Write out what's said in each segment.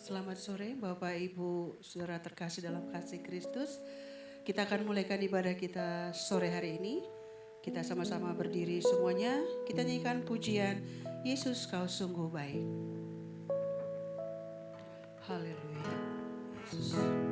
Selamat sore Bapak Ibu Saudara terkasih dalam kasih Kristus. Kita akan mulaikan ibadah kita sore hari ini. Kita sama-sama berdiri semuanya. Kita nyanyikan pujian Yesus kau sungguh baik. Haleluya. Yesus.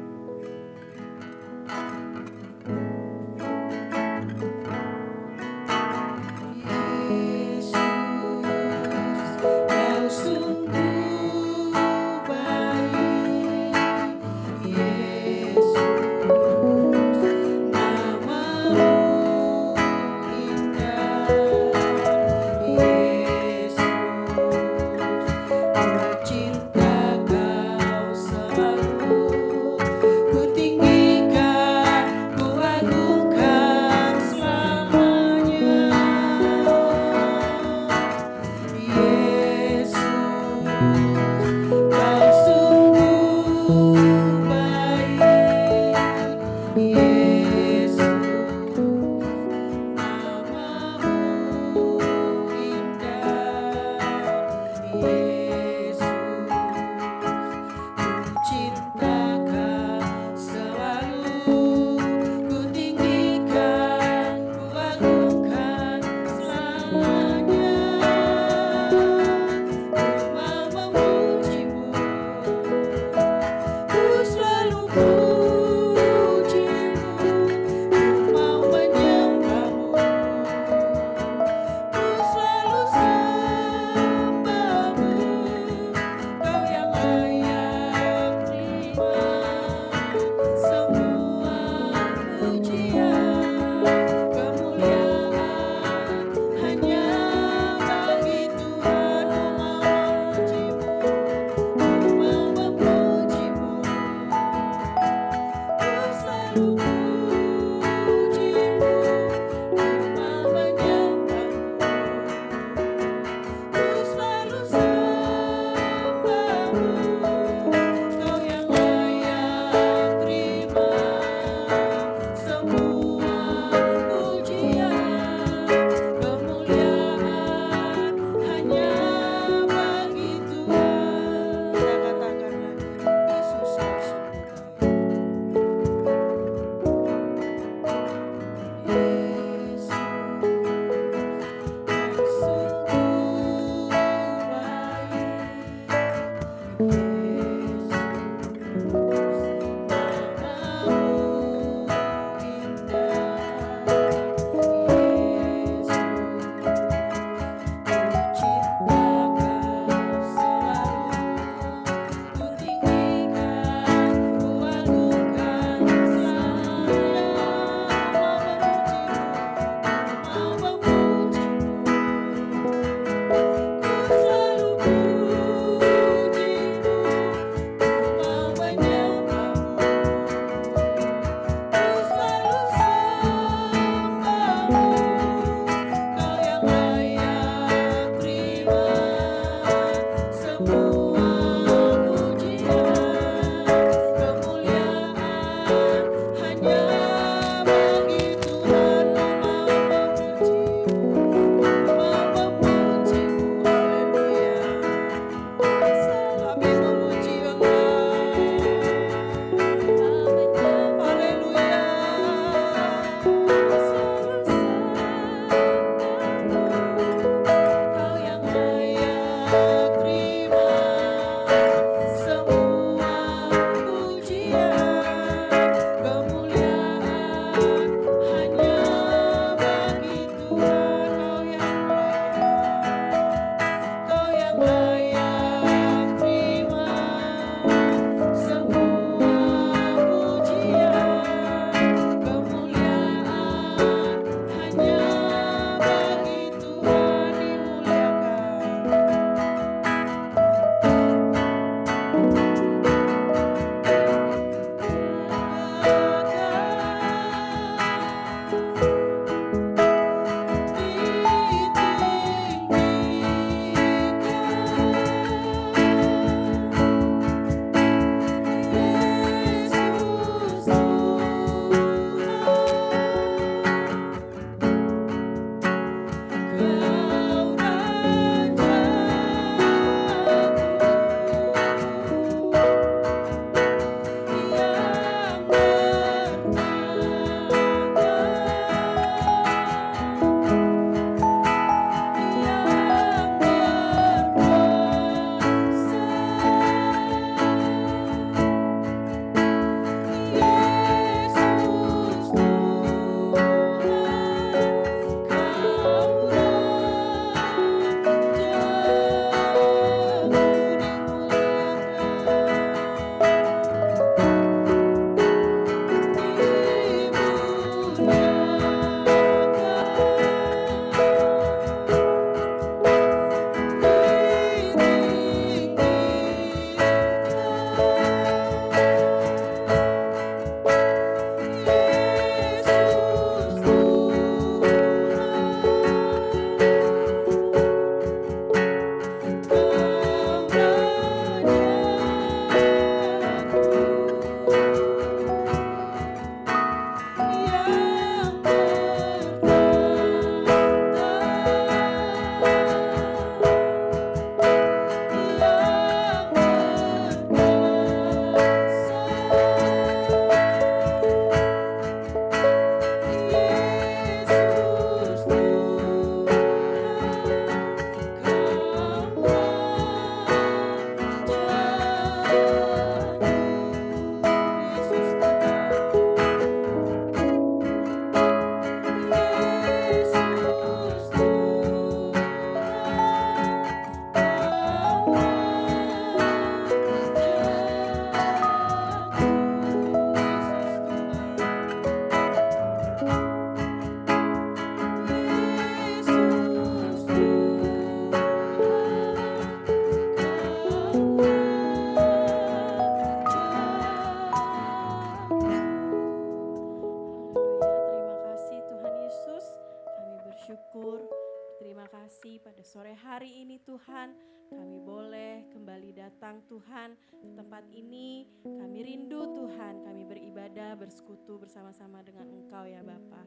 kami boleh kembali datang Tuhan ke tempat ini. Kami rindu Tuhan, kami beribadah, bersekutu bersama-sama dengan Engkau ya Bapa.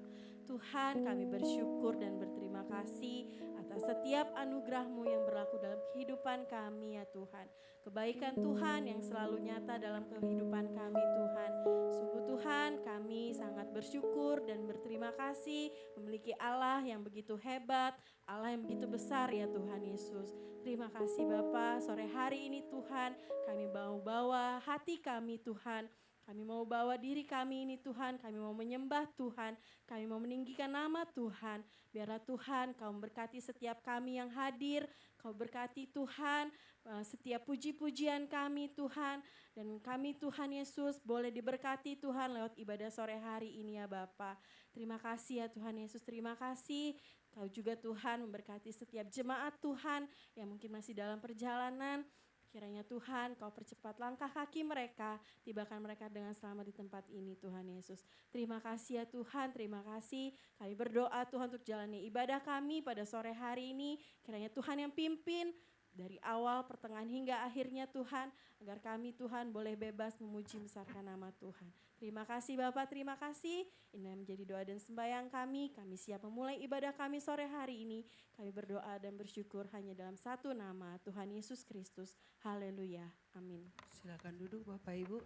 Tuhan, kami bersyukur dan berterima kasih atas setiap anugerah-Mu yang berlaku dalam kehidupan kami ya Tuhan. Kebaikan Tuhan yang selalu nyata dalam kehidupan kami Tuhan. Sungguh Tuhan, kami sangat bersyukur dan berterima kasih memiliki Allah yang begitu hebat, Allah yang begitu besar ya Tuhan Yesus. Terima kasih Bapa, sore hari ini Tuhan, kami mau bawa hati kami Tuhan. Kami mau bawa diri kami ini Tuhan, kami mau menyembah Tuhan, kami mau meninggikan nama Tuhan. Biarlah Tuhan Kau memberkati setiap kami yang hadir, Kau berkati Tuhan setiap puji-pujian kami Tuhan. Dan kami Tuhan Yesus boleh diberkati Tuhan lewat ibadah sore hari ini ya Bapa. Terima kasih ya Tuhan Yesus, terima kasih. Kau juga Tuhan memberkati setiap jemaat Tuhan yang mungkin masih dalam perjalanan. Kiranya Tuhan Kau percepat langkah kaki mereka, tibakan mereka dengan selamat di tempat ini Tuhan Yesus. Terima kasih ya Tuhan, terima kasih. Kami berdoa Tuhan untuk jalannya ibadah kami pada sore hari ini. Kiranya Tuhan yang pimpin dari awal, pertengahan hingga akhirnya Tuhan. Agar kami Tuhan boleh bebas memuji besarkan nama Tuhan. Terima kasih Bapak, terima kasih. Ini menjadi doa dan sembahyang kami. Kami siap memulai ibadah kami sore hari ini. Kami berdoa dan bersyukur hanya dalam satu nama, Tuhan Yesus Kristus. Haleluya. Amin. Silakan duduk Bapak Ibu.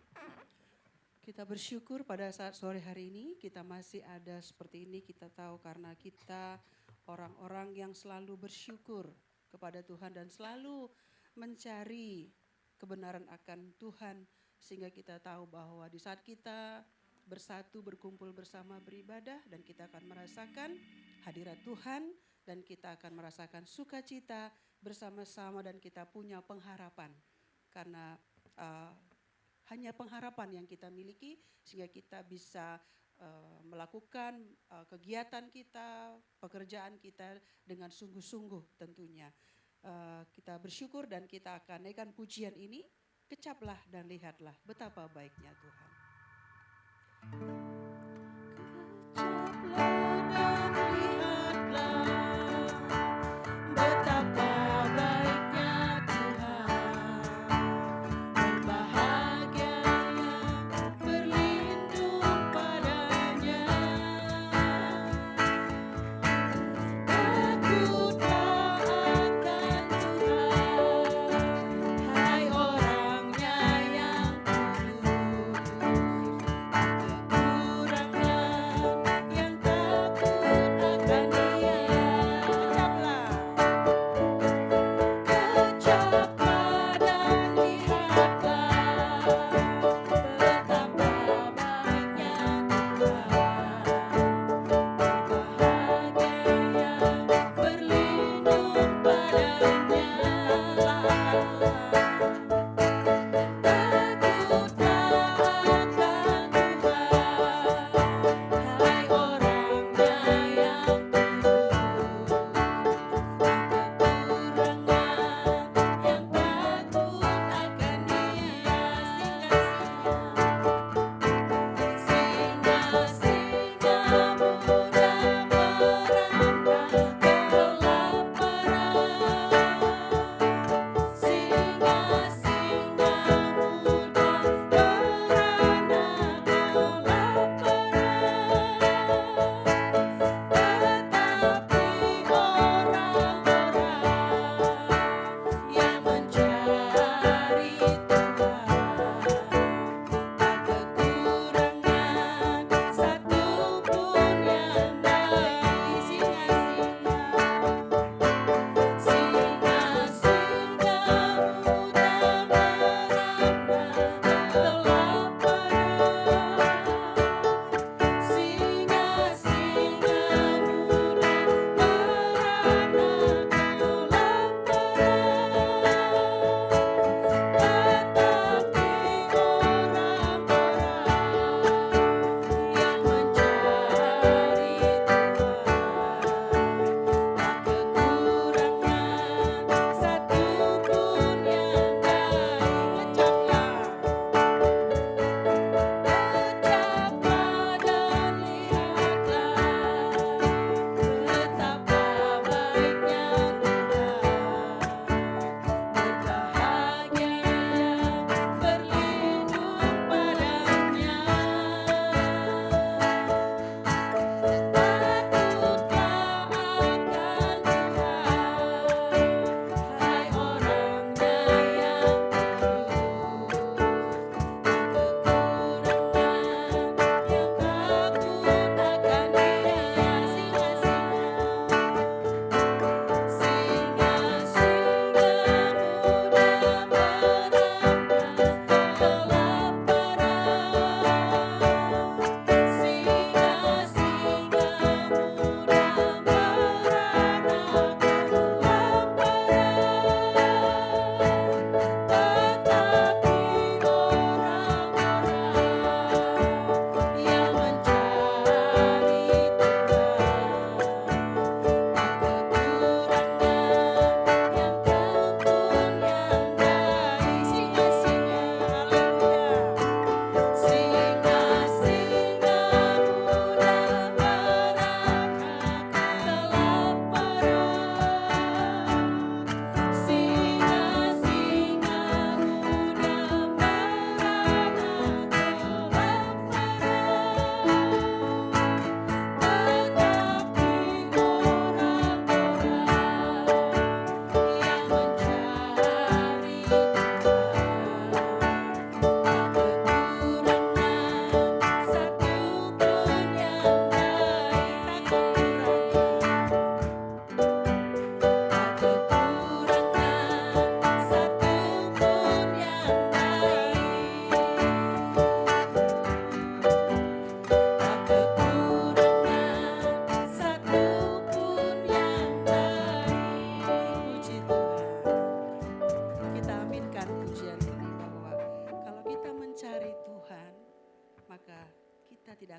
Kita bersyukur pada saat sore hari ini kita masih ada seperti ini. Kita tahu karena kita orang-orang yang selalu bersyukur kepada Tuhan dan selalu mencari kebenaran akan Tuhan. Sehingga kita tahu bahwa di saat kita bersatu, berkumpul bersama, beribadah dan kita akan merasakan hadirat Tuhan dan kita akan merasakan sukacita bersama-sama dan kita punya pengharapan. Karena hanya pengharapan yang kita miliki sehingga kita bisa melakukan kegiatan kita, pekerjaan kita dengan sungguh-sungguh tentunya. Kita bersyukur dan kita akan naikkan pujian ini. Kecaplah dan lihatlah betapa baiknya Tuhan. Kecaplah dan lihatlah betapa baiknya Tuhan. Berbahagia yang berlindung padanya. Takutlah akan Tuhan, hai orangnya yang kudus.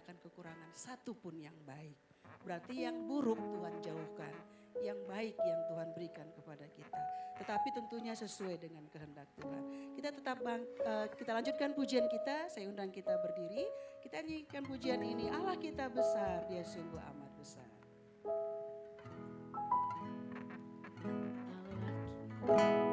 akan kekurangan satu pun yang baik. Berarti yang buruk Tuhan jauhkan, yang baik yang Tuhan berikan kepada kita. Tetapi tentunya sesuai dengan kehendak Tuhan. Kita kita lanjutkan pujian kita. Saya undang kita berdiri. Kita nyanyikan pujian ini. Allah kita besar, Dia sungguh amat besar. Allah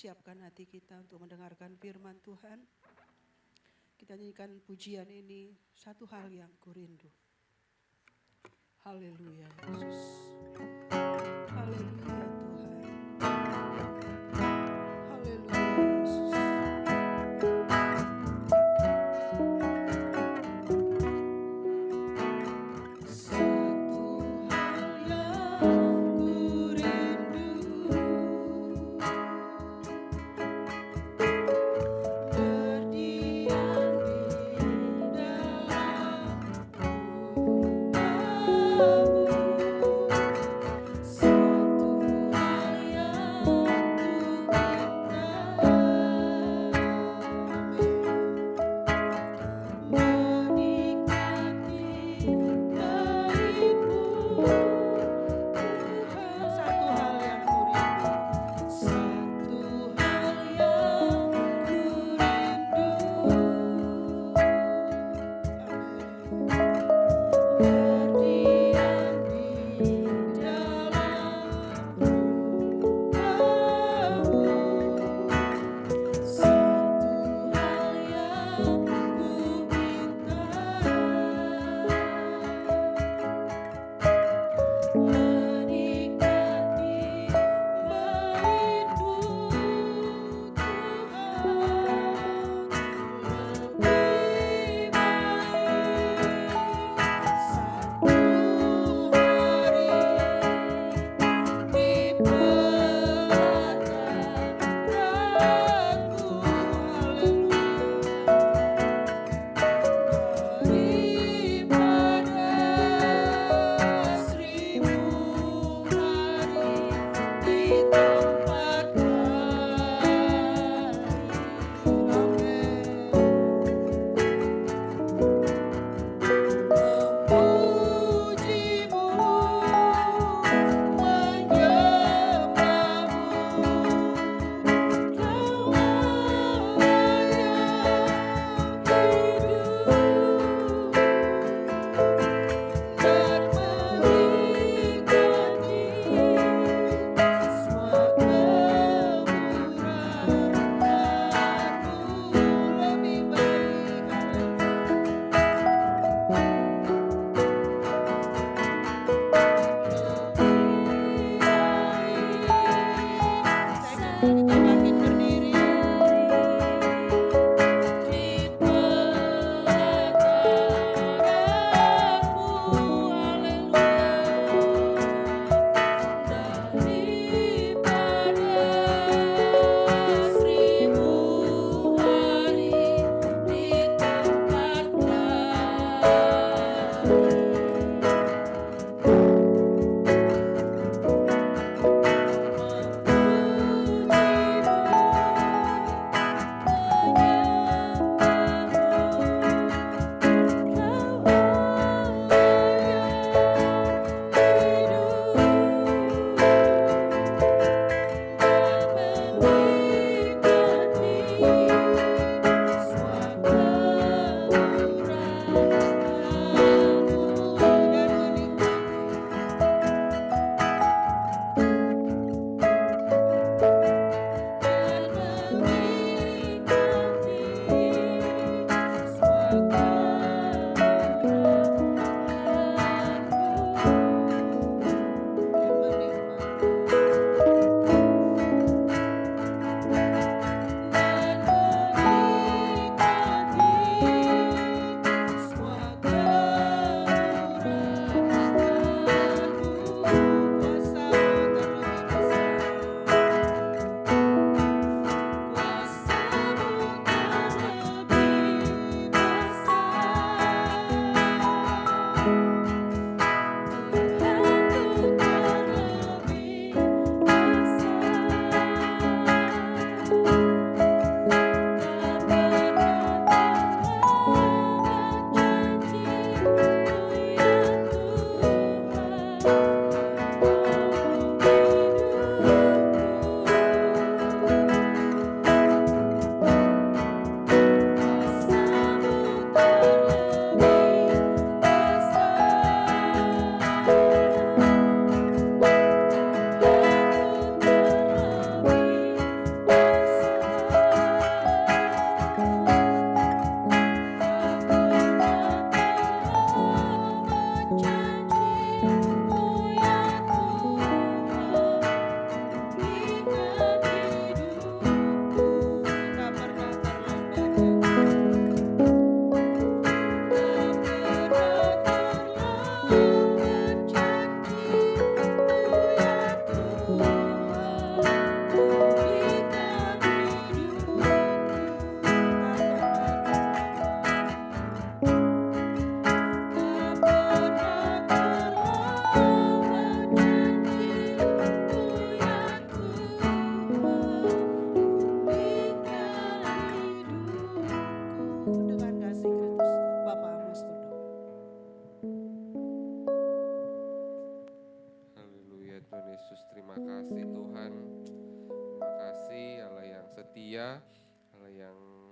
siapkan hati kita untuk mendengarkan firman Tuhan. Kita nyanyikan pujian ini, satu hal yang kurindu. Haleluya Yesus. Haleluya Tuhan. Haleluya Yesus. Satu hal yang kurindu, berdiam di dalam rumah-Mu. Satu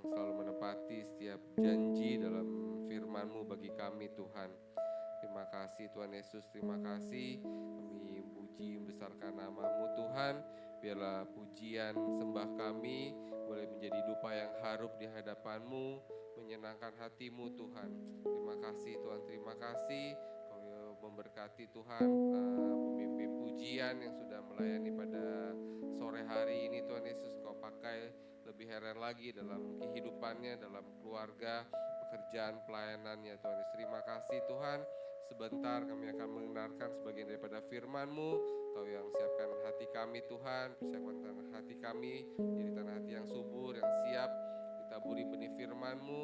selalu menepati setiap janji dalam firman-Mu bagi kami Tuhan. Terima kasih Tuhan Yesus, terima kasih. Kami puji membesarkan nama-Mu Tuhan. Biarlah pujian sembah kami boleh menjadi dupa yang harum di hadapan-Mu, menyenangkan hati-Mu Tuhan. Terima kasih Tuhan, terima kasih. Kau memberkati Tuhan pemimpin pujian yang sudah melayani pada sore hari ini Tuhan Yesus. Kau pakai lebih heran lagi dalam kehidupannya, dalam keluarga, pekerjaan, pelayanannya Tuhan Yesus. Terima kasih Tuhan. Sebentar kami akan mendengarkan sebagian daripada firman-Mu. Kau yang siapkan hati kami Tuhan, persiapkan tanah hati kami jadi tanah hati yang subur, yang siap ditaburi benih firman-Mu.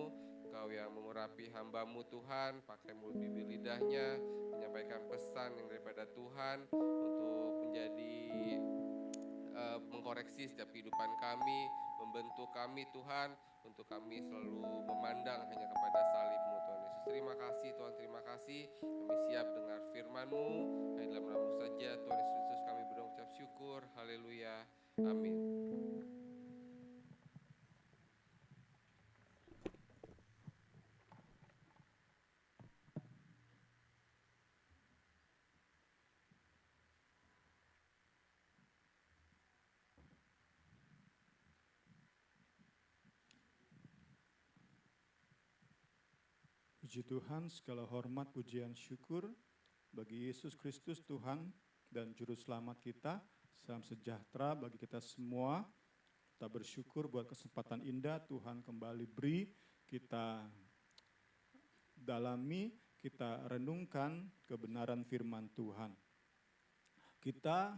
Kau yang mengurapi hamba-Mu Tuhan, pakai mulut bibir lidahnya, menyampaikan pesan yang daripada Tuhan untuk menjadi mengkoreksi setiap kehidupan kami, membentuk kami Tuhan, untuk kami selalu memandang hanya kepada salib-Mu Tuhan Yesus. Terima kasih Tuhan, terima kasih. Kami siap dengar firman-Mu. Hanya dalam nama-Mu saja Tuhan Yesus kami berdoa ucap syukur. Haleluya. Amin. Puji Tuhan, segala hormat, pujian, syukur bagi Yesus Kristus Tuhan dan Juru Selamat kita. Salam sejahtera bagi kita semua. Kita bersyukur buat kesempatan indah Tuhan kembali beri, kita dalami, kita renungkan kebenaran firman Tuhan. Kita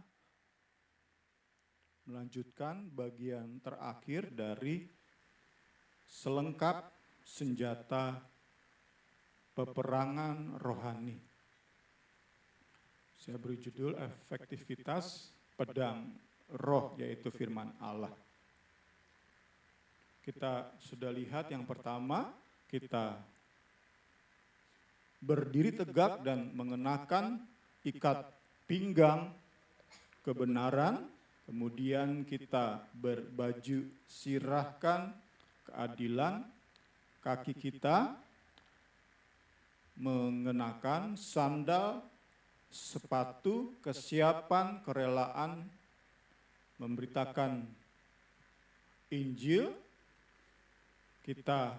melanjutkan bagian terakhir dari selengkap senjata peperangan rohani. Saya beri judul efektivitas pedang roh, yaitu firman Allah. Kita sudah lihat yang pertama, kita berdiri tegak dan mengenakan ikat pinggang kebenaran, kemudian kita berbaju sirahkan keadilan, kaki kita mengenakan sandal, sepatu, kesiapan, kerelaan memberitakan Injil. Kita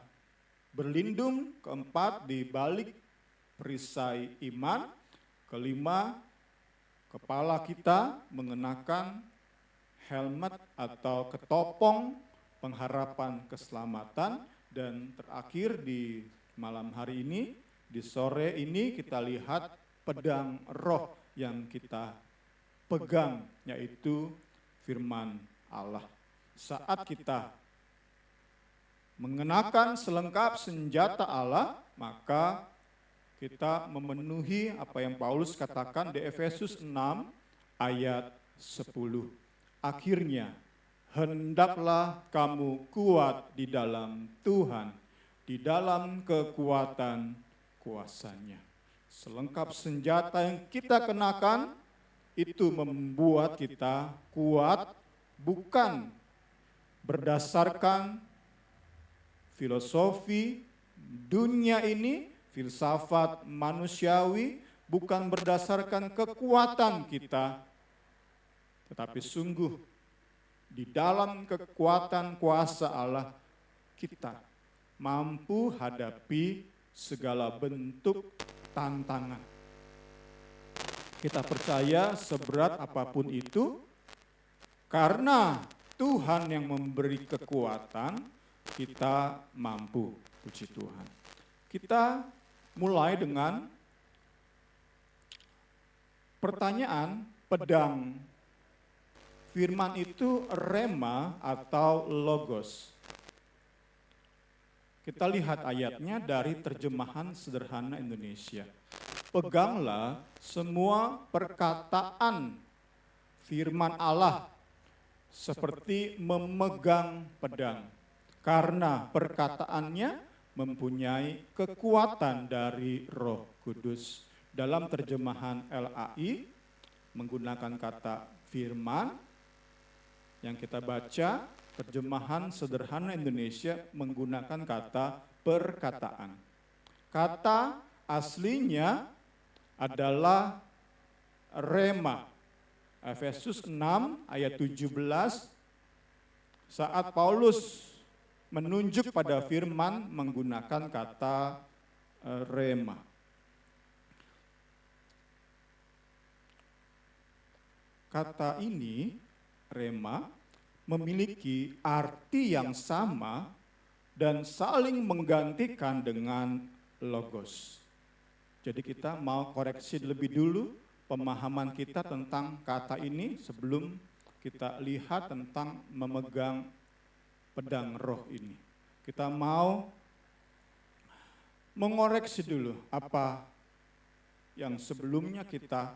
berlindung, keempat, di balik perisai iman. Kelima, kepala kita mengenakan helmet atau ketopong pengharapan keselamatan. Dan terakhir di malam hari ini, di sore ini kita lihat pedang roh yang kita pegang, yaitu firman Allah. Saat kita mengenakan selengkap senjata Allah, maka kita memenuhi apa yang Paulus katakan di Efesus 6 ayat 10. Akhirnya, hendaklah kamu kuat di dalam Tuhan, di dalam kekuatan kuasanya. Selengkap senjata yang kita kenakan itu membuat kita kuat, bukan berdasarkan filosofi dunia ini, filsafat manusiawi, bukan berdasarkan kekuatan kita, tetapi sungguh di dalam kekuatan kuasa Allah kita mampu hadapi segala bentuk tantangan. Kita percaya seberat apapun itu, karena Tuhan yang memberi kekuatan, kita mampu. Puji Tuhan. Kita mulai dengan pertanyaan pedang. Firman itu rema atau logos. Kita lihat ayatnya dari terjemahan sederhana Indonesia. Peganglah semua perkataan firman Allah seperti memegang pedang, karena perkataannya mempunyai kekuatan dari Roh Kudus. Dalam terjemahan LAI menggunakan kata firman yang kita baca, terjemahan sederhana Indonesia menggunakan kata perkataan. Kata aslinya adalah rema. Efesus 6 ayat 17, saat Paulus menunjuk pada firman menggunakan kata rema. Kata ini, rema, memiliki arti yang sama dan saling menggantikan dengan logos. Jadi kita mau koreksi lebih dulu pemahaman kita tentang kata ini sebelum kita lihat tentang memegang pedang roh ini. Kita mau mengoreksi dulu apa yang sebelumnya kita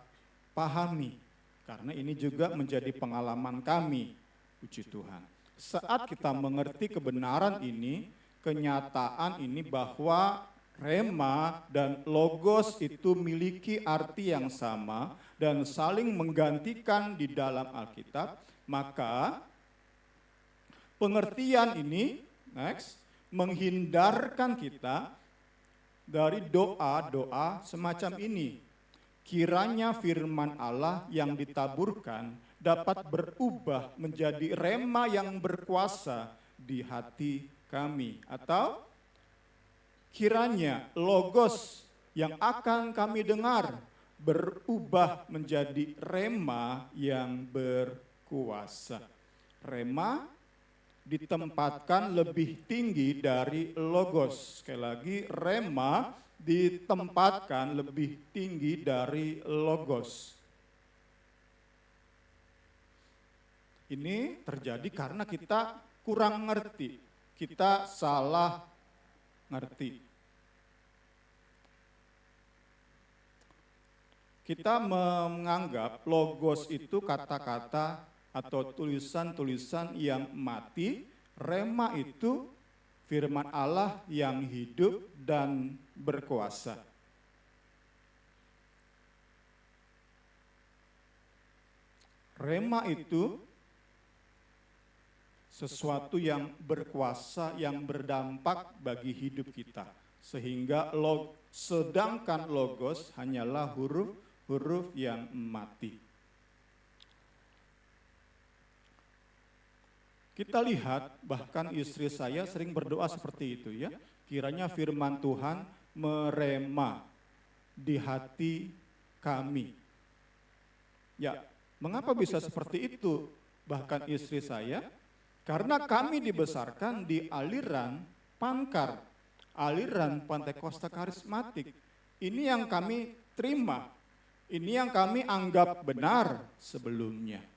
pahami. Karena ini juga menjadi pengalaman kami, puji Tuhan. Saat kita mengerti kebenaran ini, kenyataan ini bahwa rema dan logos itu memiliki arti yang sama dan saling menggantikan di dalam Alkitab, maka pengertian ini menghindarkan kita dari doa-doa semacam ini. Kiranya firman Allah yang ditaburkan dapat berubah menjadi rema yang berkuasa di hati kami. Atau kiranya logos yang akan kami dengar berubah menjadi rema yang berkuasa. Rema ditempatkan lebih tinggi dari logos. Sekali lagi, rema ditempatkan lebih tinggi dari logos. Ini terjadi karena kita kurang ngerti, kita salah ngerti. Kita menganggap logos itu kata-kata atau tulisan-tulisan yang mati, rema itu firman Allah yang hidup dan berkuasa. Rema itu sesuatu yang berkuasa, yang berdampak bagi hidup kita. Sehingga sedangkan logos hanyalah huruf yang mati. Kita lihat bahkan istri saya sering berdoa seperti itu ya. Kiranya firman Tuhan merema di hati kami. Ya, mengapa bisa seperti itu? Bahkan istri saya, karena kami dibesarkan di aliran Pankar, aliran Pantekosta karismatik. Ini yang kami terima, ini yang kami anggap benar sebelumnya.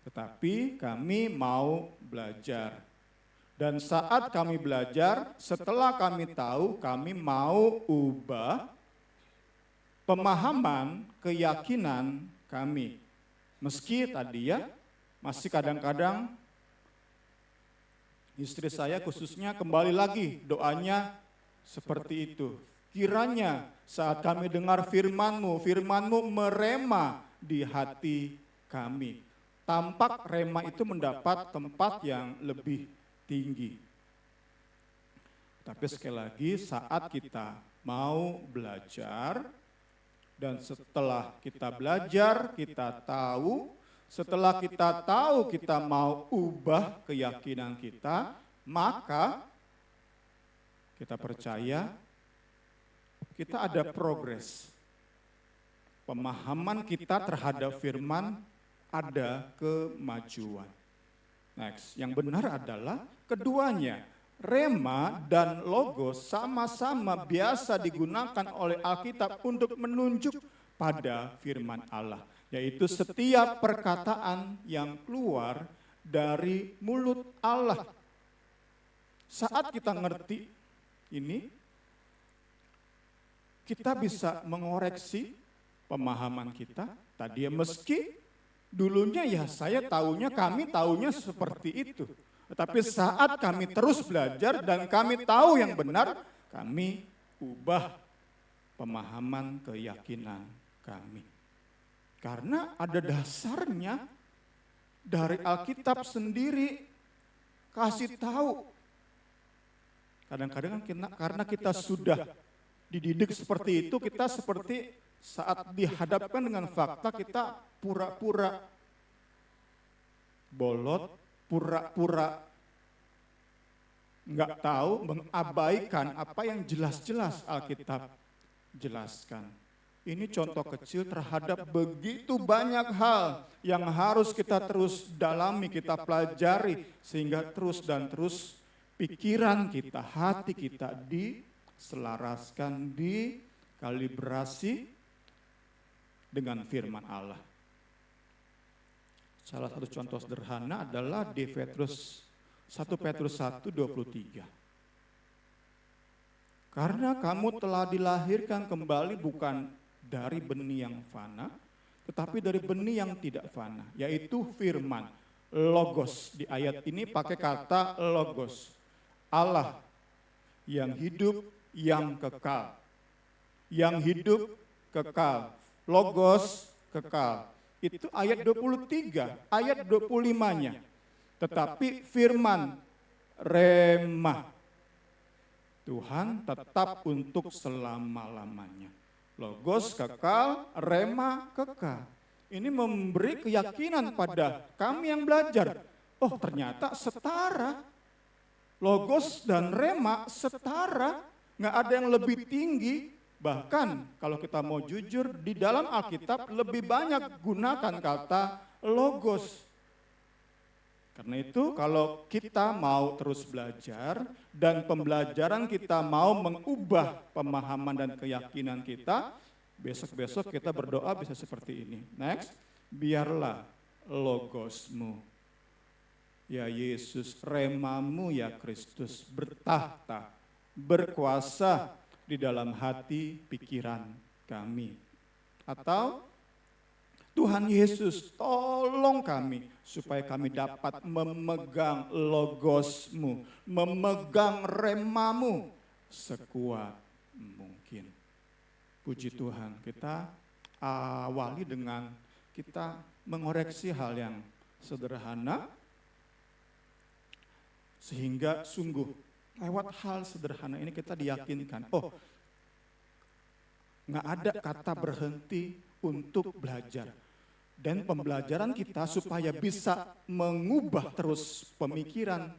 Tetapi kami mau belajar. Dan saat kami belajar, setelah kami tahu, kami mau ubah pemahaman, keyakinan kami. Meski tadi ya, masih kadang-kadang istri saya khususnya kembali lagi doanya seperti itu. Kiranya saat kami dengar firman-Mu, firman-Mu merema di hati kami. Tampak rema itu mendapat tempat yang lebih tinggi. Tapi sekali lagi saat kita mau belajar dan setelah kita belajar kita tahu, setelah kita tahu kita mau ubah keyakinan kita, maka kita percaya kita ada progres. Pemahaman kita terhadap firman ada kemajuan. Next, yang benar adalah keduanya, rema dan logos sama-sama biasa digunakan oleh Alkitab untuk menunjuk pada firman Allah, yaitu setiap perkataan yang keluar dari mulut Allah. Saat kita ngerti ini, kita bisa mengoreksi pemahaman kita. Tadi ya meski dulunya ya saya taunya, kami taunya seperti itu. Tetapi saat kami terus belajar dan kami tahu yang benar, kami ubah pemahaman keyakinan kami. Karena ada dasarnya dari Alkitab sendiri. kasih tahu. Kadang-kadang kan karena kita sudah dididik seperti itu, kita seperti saat dihadapkan dengan fakta kita pura-pura bolot, pura-pura nggak tahu, mengabaikan apa yang jelas-jelas Alkitab jelaskan. Ini contoh kecil terhadap begitu banyak hal yang harus kita terus dalami, kita pelajari, sehingga terus dan terus pikiran kita, hati kita diselaraskan, dikalibrasi dengan firman Allah. Salah satu contoh sederhana adalah di 1 Petrus 1:23. Karena kamu telah dilahirkan kembali bukan dari benih yang fana, tetapi dari benih yang tidak fana, yaitu firman, logos. Di ayat ini pakai kata logos, Allah yang hidup, yang kekal. Yang hidup, kekal. Logos, kekal. Itu ayat 23, ayat 25-nya. Tetapi firman, rema, Tuhan tetap untuk selama-lamanya. Logos kekal, rema kekal. Ini memberi keyakinan pada kami yang belajar. Oh, ternyata setara. Logos dan rema setara, nggak ada yang lebih tinggi. Bahkan kalau kita mau jujur, di dalam Alkitab lebih banyak gunakan kata logos. Karena itu kalau kita mau terus belajar dan pembelajaran kita mau mengubah pemahaman dan keyakinan kita, besok-besok kita berdoa bisa seperti ini. Next, biarlah logosmu, ya Yesus, remamu ya Kristus, bertahta, berkuasa di dalam hati pikiran kami. Atau Tuhan Yesus, tolong kami supaya kami dapat memegang logosmu, memegang remamu sekuat mungkin. Puji Tuhan, kita awali dengan kita mengoreksi hal yang sederhana, sehingga sungguh lewat hal sederhana ini kita diyakinkan, oh nggak ada kata berhenti untuk belajar. Dan pembelajaran kita supaya bisa mengubah terus pemikiran,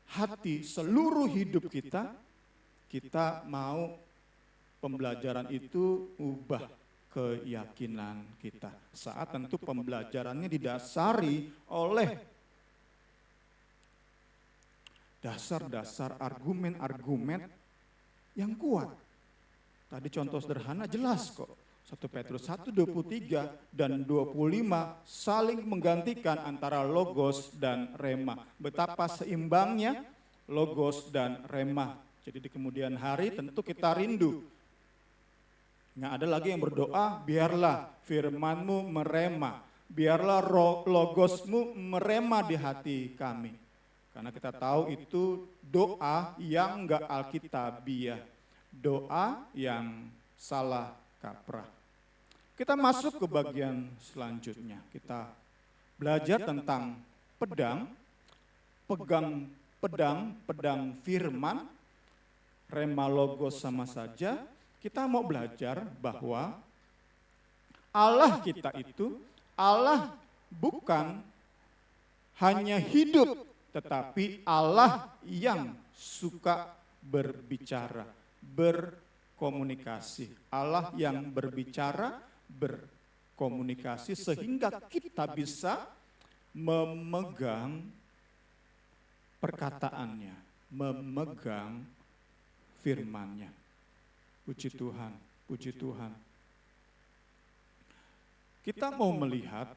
hati, seluruh hidup kita, kita mau pembelajaran itu ubah keyakinan kita. Saat tentu pembelajarannya didasari oleh dasar-dasar argumen-argumen yang kuat. Tadi contoh sederhana jelas kok. 1 Petrus 1:23 dan 25 saling menggantikan antara logos dan rema. Betapa seimbangnya logos dan rema. Jadi di kemudian hari tentu kita rindu. Nggak ada lagi yang berdoa, biarlah firman-Mu merema. Biarlah logos-Mu merema di hati kami. Karena kita tahu itu doa yang nggak alkitabiah. Doa yang salah kaprah. Kita masuk ke bagian selanjutnya. Kita belajar tentang pedang, pedang firman, rema logos sama saja. Kita mau belajar bahwa Allah kita itu, Allah bukan hanya hidup, tetapi Allah yang suka berbicara, berkomunikasi. Allah yang berbicara, berkomunikasi sehingga kita bisa memegang perkataannya, memegang firman-Nya. Puji Tuhan, puji Tuhan. Kita mau melihat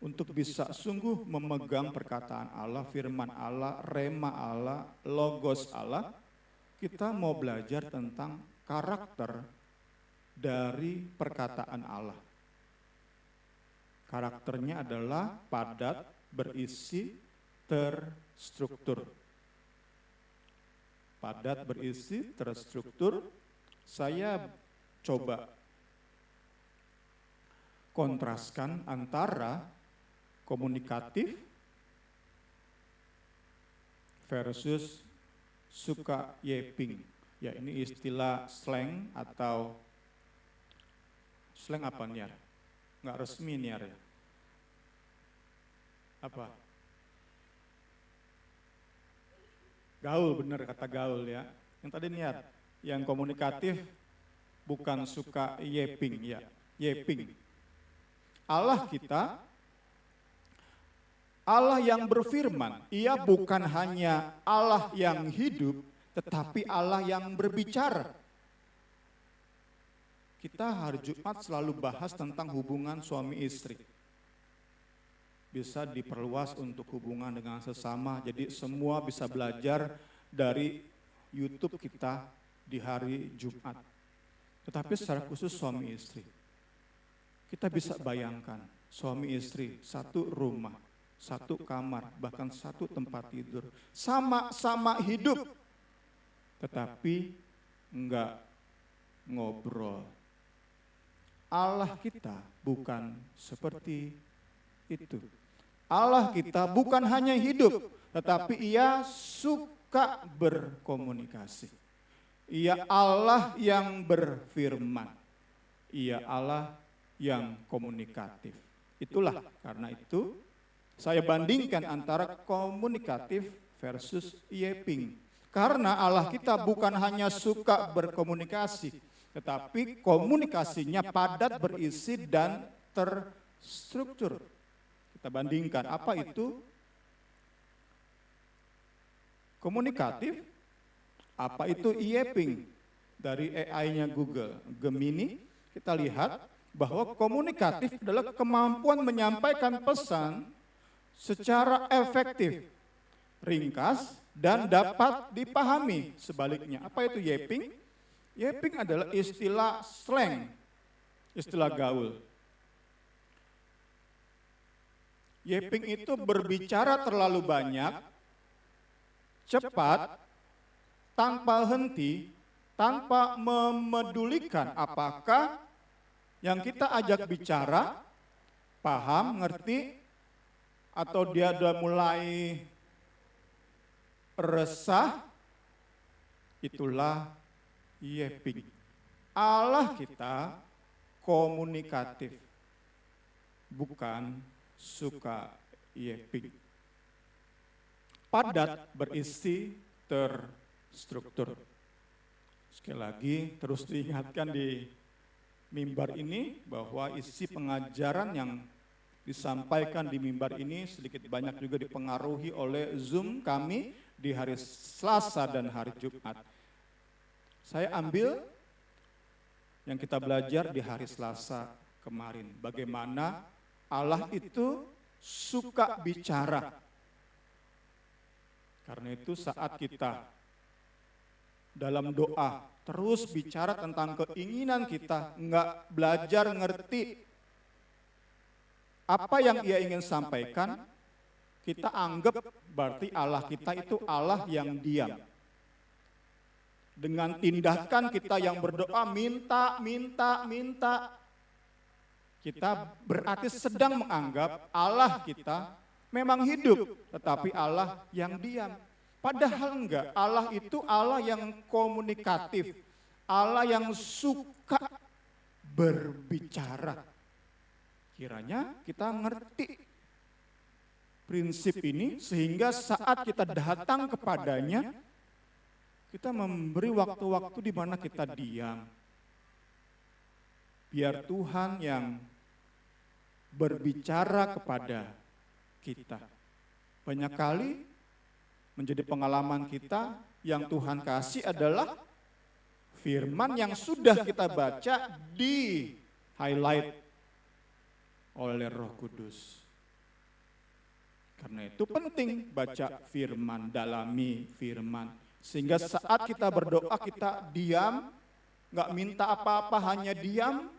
untuk bisa sungguh memegang perkataan Allah, firman Allah, rema Allah, logos Allah, kita mau belajar tentang karakter dari perkataan Allah. Karakternya adalah padat, berisi, terstruktur. Padat, berisi, terstruktur. Saya coba kontraskan antara komunikatif versus suka yeping. Ya, ini istilah slang atau slang apa Niar? Nggak resmi Niar ya? Apa? Gaul, benar kata gaul ya. Yang tadi Niar, yang komunikatif bukan suka yeping ya, yeping. Allah kita, Allah yang berfirman, ia bukan hanya Allah yang hidup, tetapi Allah yang berbicara. Kita hari Jumat selalu bahas tentang hubungan suami istri. Bisa diperluas untuk hubungan dengan sesama, jadi semua bisa belajar dari YouTube kita di hari Jumat. Tetapi secara khusus suami istri. Kita bisa bayangkan suami istri satu rumah, satu kamar, bahkan satu tempat tidur. Sama-sama hidup, tetapi enggak ngobrol. Allah kita bukan seperti itu. Allah kita bukan hanya hidup, tetapi ia suka berkomunikasi. Ia Allah yang berfirman. Ia Allah yang komunikatif. Itulah karena itu saya bandingkan antara komunikatif versus yeping. Karena Allah kita bukan hanya suka berkomunikasi, tetapi komunikasinya padat, berisi, dan terstruktur. Kita bandingkan, apa itu komunikatif, apa itu yeping. Dari AI-nya Google, Gemini, kita lihat bahwa komunikatif adalah kemampuan menyampaikan pesan secara efektif, ringkas, dan dapat dipahami. Sebaliknya, apa itu yeping? Yeping adalah istilah slang, istilah gaul. Yeping itu berbicara terlalu banyak, cepat, tanpa henti, tanpa memedulikan apakah yang kita ajak bicara, paham, ngerti, atau dia sudah mulai resah, itulah yeping. Allah kita komunikatif, bukan suka yeping. Padat, berisi, terstruktur. Sekali lagi terus diingatkan di mimbar ini bahwa isi pengajaran yang disampaikan di mimbar ini sedikit banyak juga dipengaruhi oleh Zoom kami di hari Selasa dan hari Jumat. Saya ambil yang kita belajar di hari Selasa kemarin, bagaimana Allah itu suka bicara. Karena itu saat kita dalam doa terus bicara tentang keinginan kita, enggak belajar ngerti apa yang ia ingin sampaikan, kita anggap berarti Allah kita itu Allah yang diam. Dengan tindakan kita yang berdoa minta, kita berarti sedang menganggap Allah kita memang hidup, tetapi Allah yang diam. Padahal enggak, Allah itu Allah yang komunikatif, Allah yang suka berbicara. Kiranya kita ngerti prinsip ini sehingga saat kita datang kepadanya, kita memberi waktu-waktu di mana kita diam. Biar Tuhan yang berbicara kepada kita. Banyak kali menjadi pengalaman kita yang Tuhan kasih adalah firman yang sudah kita baca di highlight oleh Roh Kudus. Karena itu penting baca firman, dalami firman. Sehingga saat kita berdoa kita diam, nggak minta apa-apa, hanya diam.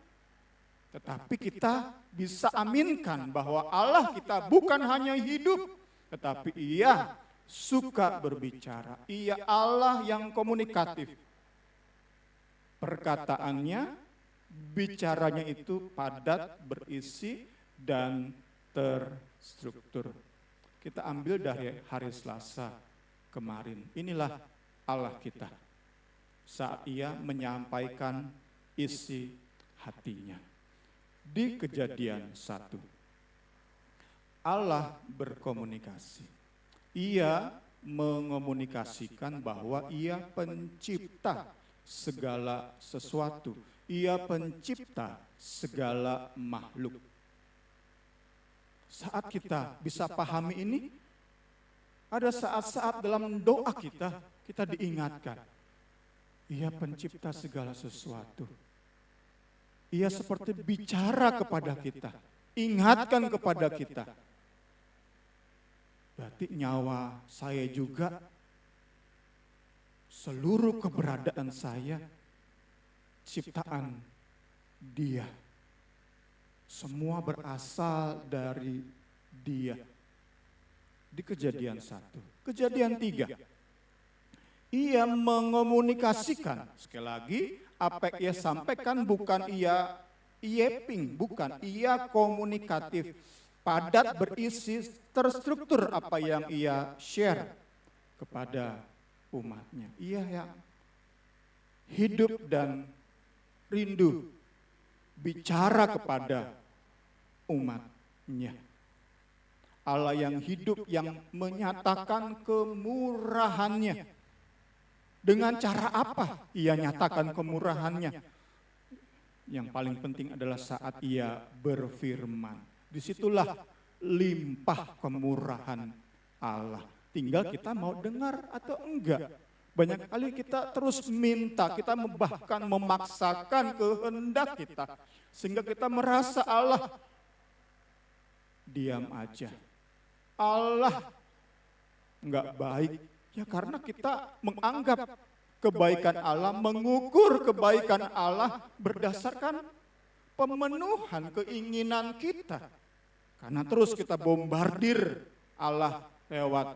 Tetapi kita bisa aminkan bahwa Allah kita bukan hanya hidup, tetapi Ia suka berbicara. Ia Allah yang komunikatif. Perkataannya, bicaranya itu padat, berisi, dan terstruktur. Kita ambil dari hari Selasa. kemarin. Inilah Allah kita saat ia menyampaikan isi hatinya. Di Kejadian 1, Allah berkomunikasi. Ia mengomunikasikan bahwa ia pencipta segala sesuatu. Ia pencipta segala makhluk. Saat kita bisa pahami ini, ada saat-saat dalam doa kita diingatkan. Ia pencipta segala sesuatu. Ia seperti bicara kepada kita, ingatkan kepada kita. Berarti nyawa saya juga, seluruh keberadaan saya, ciptaan Dia. Semua berasal dari Dia. Di Kejadian 1. Kejadian 3. Ia mengomunikasikan, sekali lagi, apa yang ia sampaikan bukan ia yeping, bukan, ia komunikatif, padat, berisi, terstruktur apa yang ia share kepada umatnya. Ia yang hidup dan rindu bicara kepada umatnya. Allah yang hidup, yang menyatakan kemurahannya. Dengan cara apa ia nyatakan kemurahannya? Yang paling penting adalah saat ia berfirman. Disitulah limpah kemurahan Allah. Tinggal kita mau dengar atau enggak. Banyak kali kita terus minta, kita bahkan memaksakan kehendak kita. Sehingga kita merasa Allah diam aja. Allah enggak baik. Ya karena kita menganggap kebaikan Allah, mengukur kebaikan Allah berdasarkan pemenuhan keinginan kita. Karena terus kita bombardir Allah lewat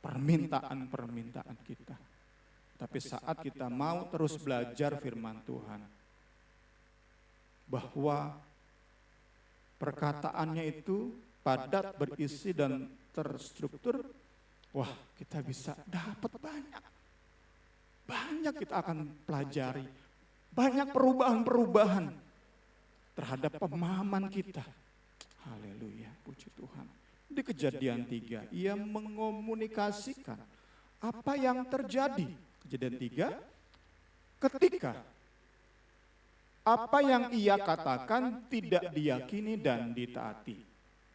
permintaan-permintaan kita. Tapi saat kita mau terus belajar firman Tuhan, bahwa perkataannya itu padat, berisi, dan terstruktur, wah, kita bisa dapat banyak. Banyak kita akan pelajari. Banyak perubahan-perubahan terhadap pemahaman kita. Haleluya, puji Tuhan. Di Kejadian 3, ia mengomunikasikan apa yang terjadi. Kejadian 3, ketika apa yang ia katakan tidak diyakini dan ditaati.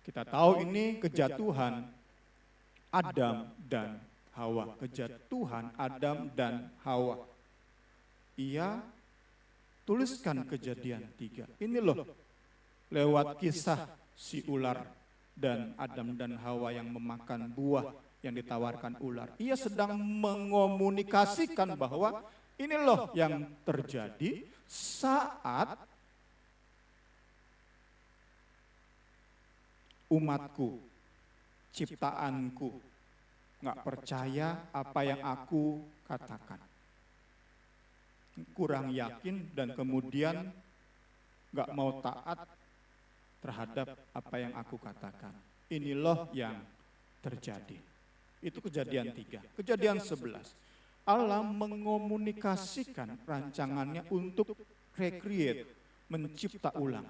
Kita tahu ini kejatuhan Adam dan Hawa. Kejatuhan Adam dan Hawa. Ia tuliskan Kejadian 3. Ini loh, lewat kisah si ular dan Adam dan Hawa yang memakan buah yang ditawarkan ular. Ia sedang mengomunikasikan bahwa ini loh yang terjadi saat umatku, ciptaanku, nggak percaya apa yang aku katakan. Kurang yakin dan kemudian nggak mau taat terhadap apa yang aku katakan. Ini loh yang terjadi. Itu Kejadian 3. Kejadian 11. Allah mengomunikasikan rancangannya untuk recreate, mencipta ulang.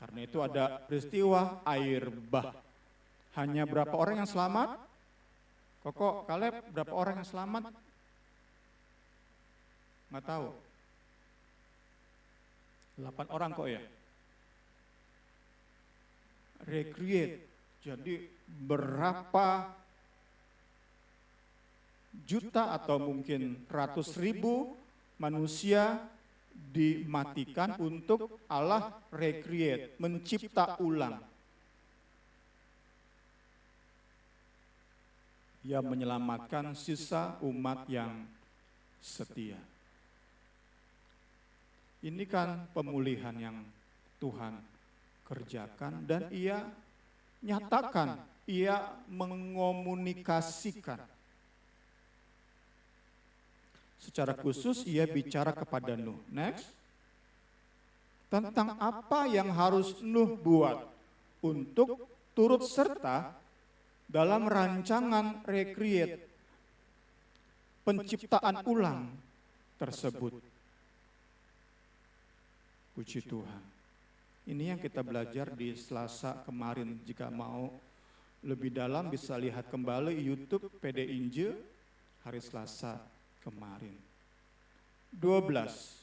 Karena itu ada peristiwa air bah. Hanya berapa orang yang selamat? Koko, Kaleb, berapa orang yang selamat? Nggak tahu. 8 orang kok ya? Recreate. Jadi berapa juta atau mungkin ratus ribu manusia dimatikan untuk Allah recreate, mencipta ulang. Ia menyelamatkan sisa umat yang setia. Ini kan pemulihan yang Tuhan kerjakan dan ia nyatakan, ia mengomunikasikan. Secara khusus ia bicara kepada Nuh. Next. Tentang apa yang harus Nuh buat untuk turut serta dalam rancangan recreate, penciptaan ulang tersebut. Puji Tuhan. Ini yang kita belajar di Selasa kemarin. Jika mau lebih dalam bisa lihat kembali YouTube PD Injil hari Selasa kemarin. 12.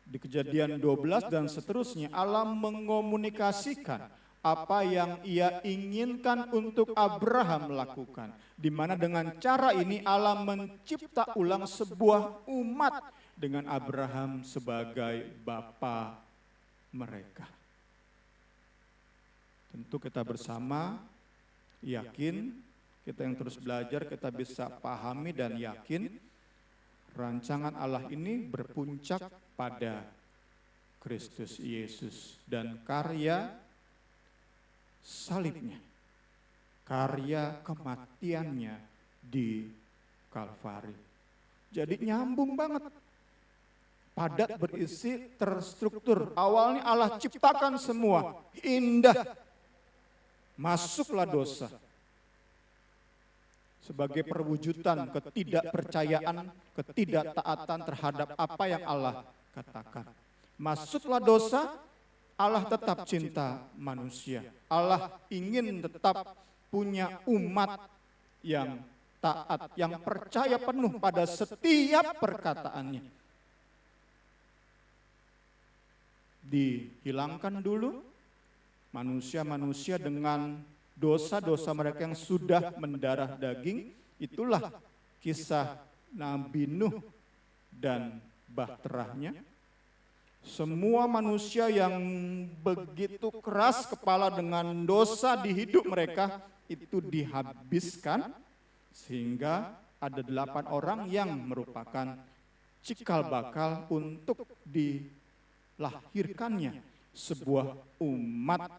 Di Kejadian 12 dan seterusnya, Allah mengomunikasikan apa yang Ia inginkan untuk Abraham lakukan. Di mana dengan cara ini Allah mencipta ulang sebuah umat dengan Abraham sebagai bapa mereka. Tentu kita bersama yakin, kita yang terus belajar, kita bisa pahami dan yakin rancangan Allah ini berpuncak pada Kristus Yesus dan karya salibnya, karya kematiannya di Kalvari. Jadi nyambung banget, padat, berisi, terstruktur. Awalnya Allah ciptakan semua, indah, masuklah dosa. Sebagai perwujudan ketidakpercayaan, ketidaktaatan terhadap apa yang Allah katakan. Masuklah dosa, Allah tetap cinta manusia. Allah ingin tetap punya umat yang taat, yang percaya penuh pada setiap perkataannya. Dihilangkan dulu manusia-manusia dengan dosa-dosa mereka yang sudah mendarah daging. Itulah kisah Nabi Nuh dan bahterahnya. Semua manusia yang begitu keras kepala dengan dosa di hidup mereka itu dihabiskan, sehingga ada 8 orang yang merupakan cikal bakal untuk dilahirkannya sebuah umat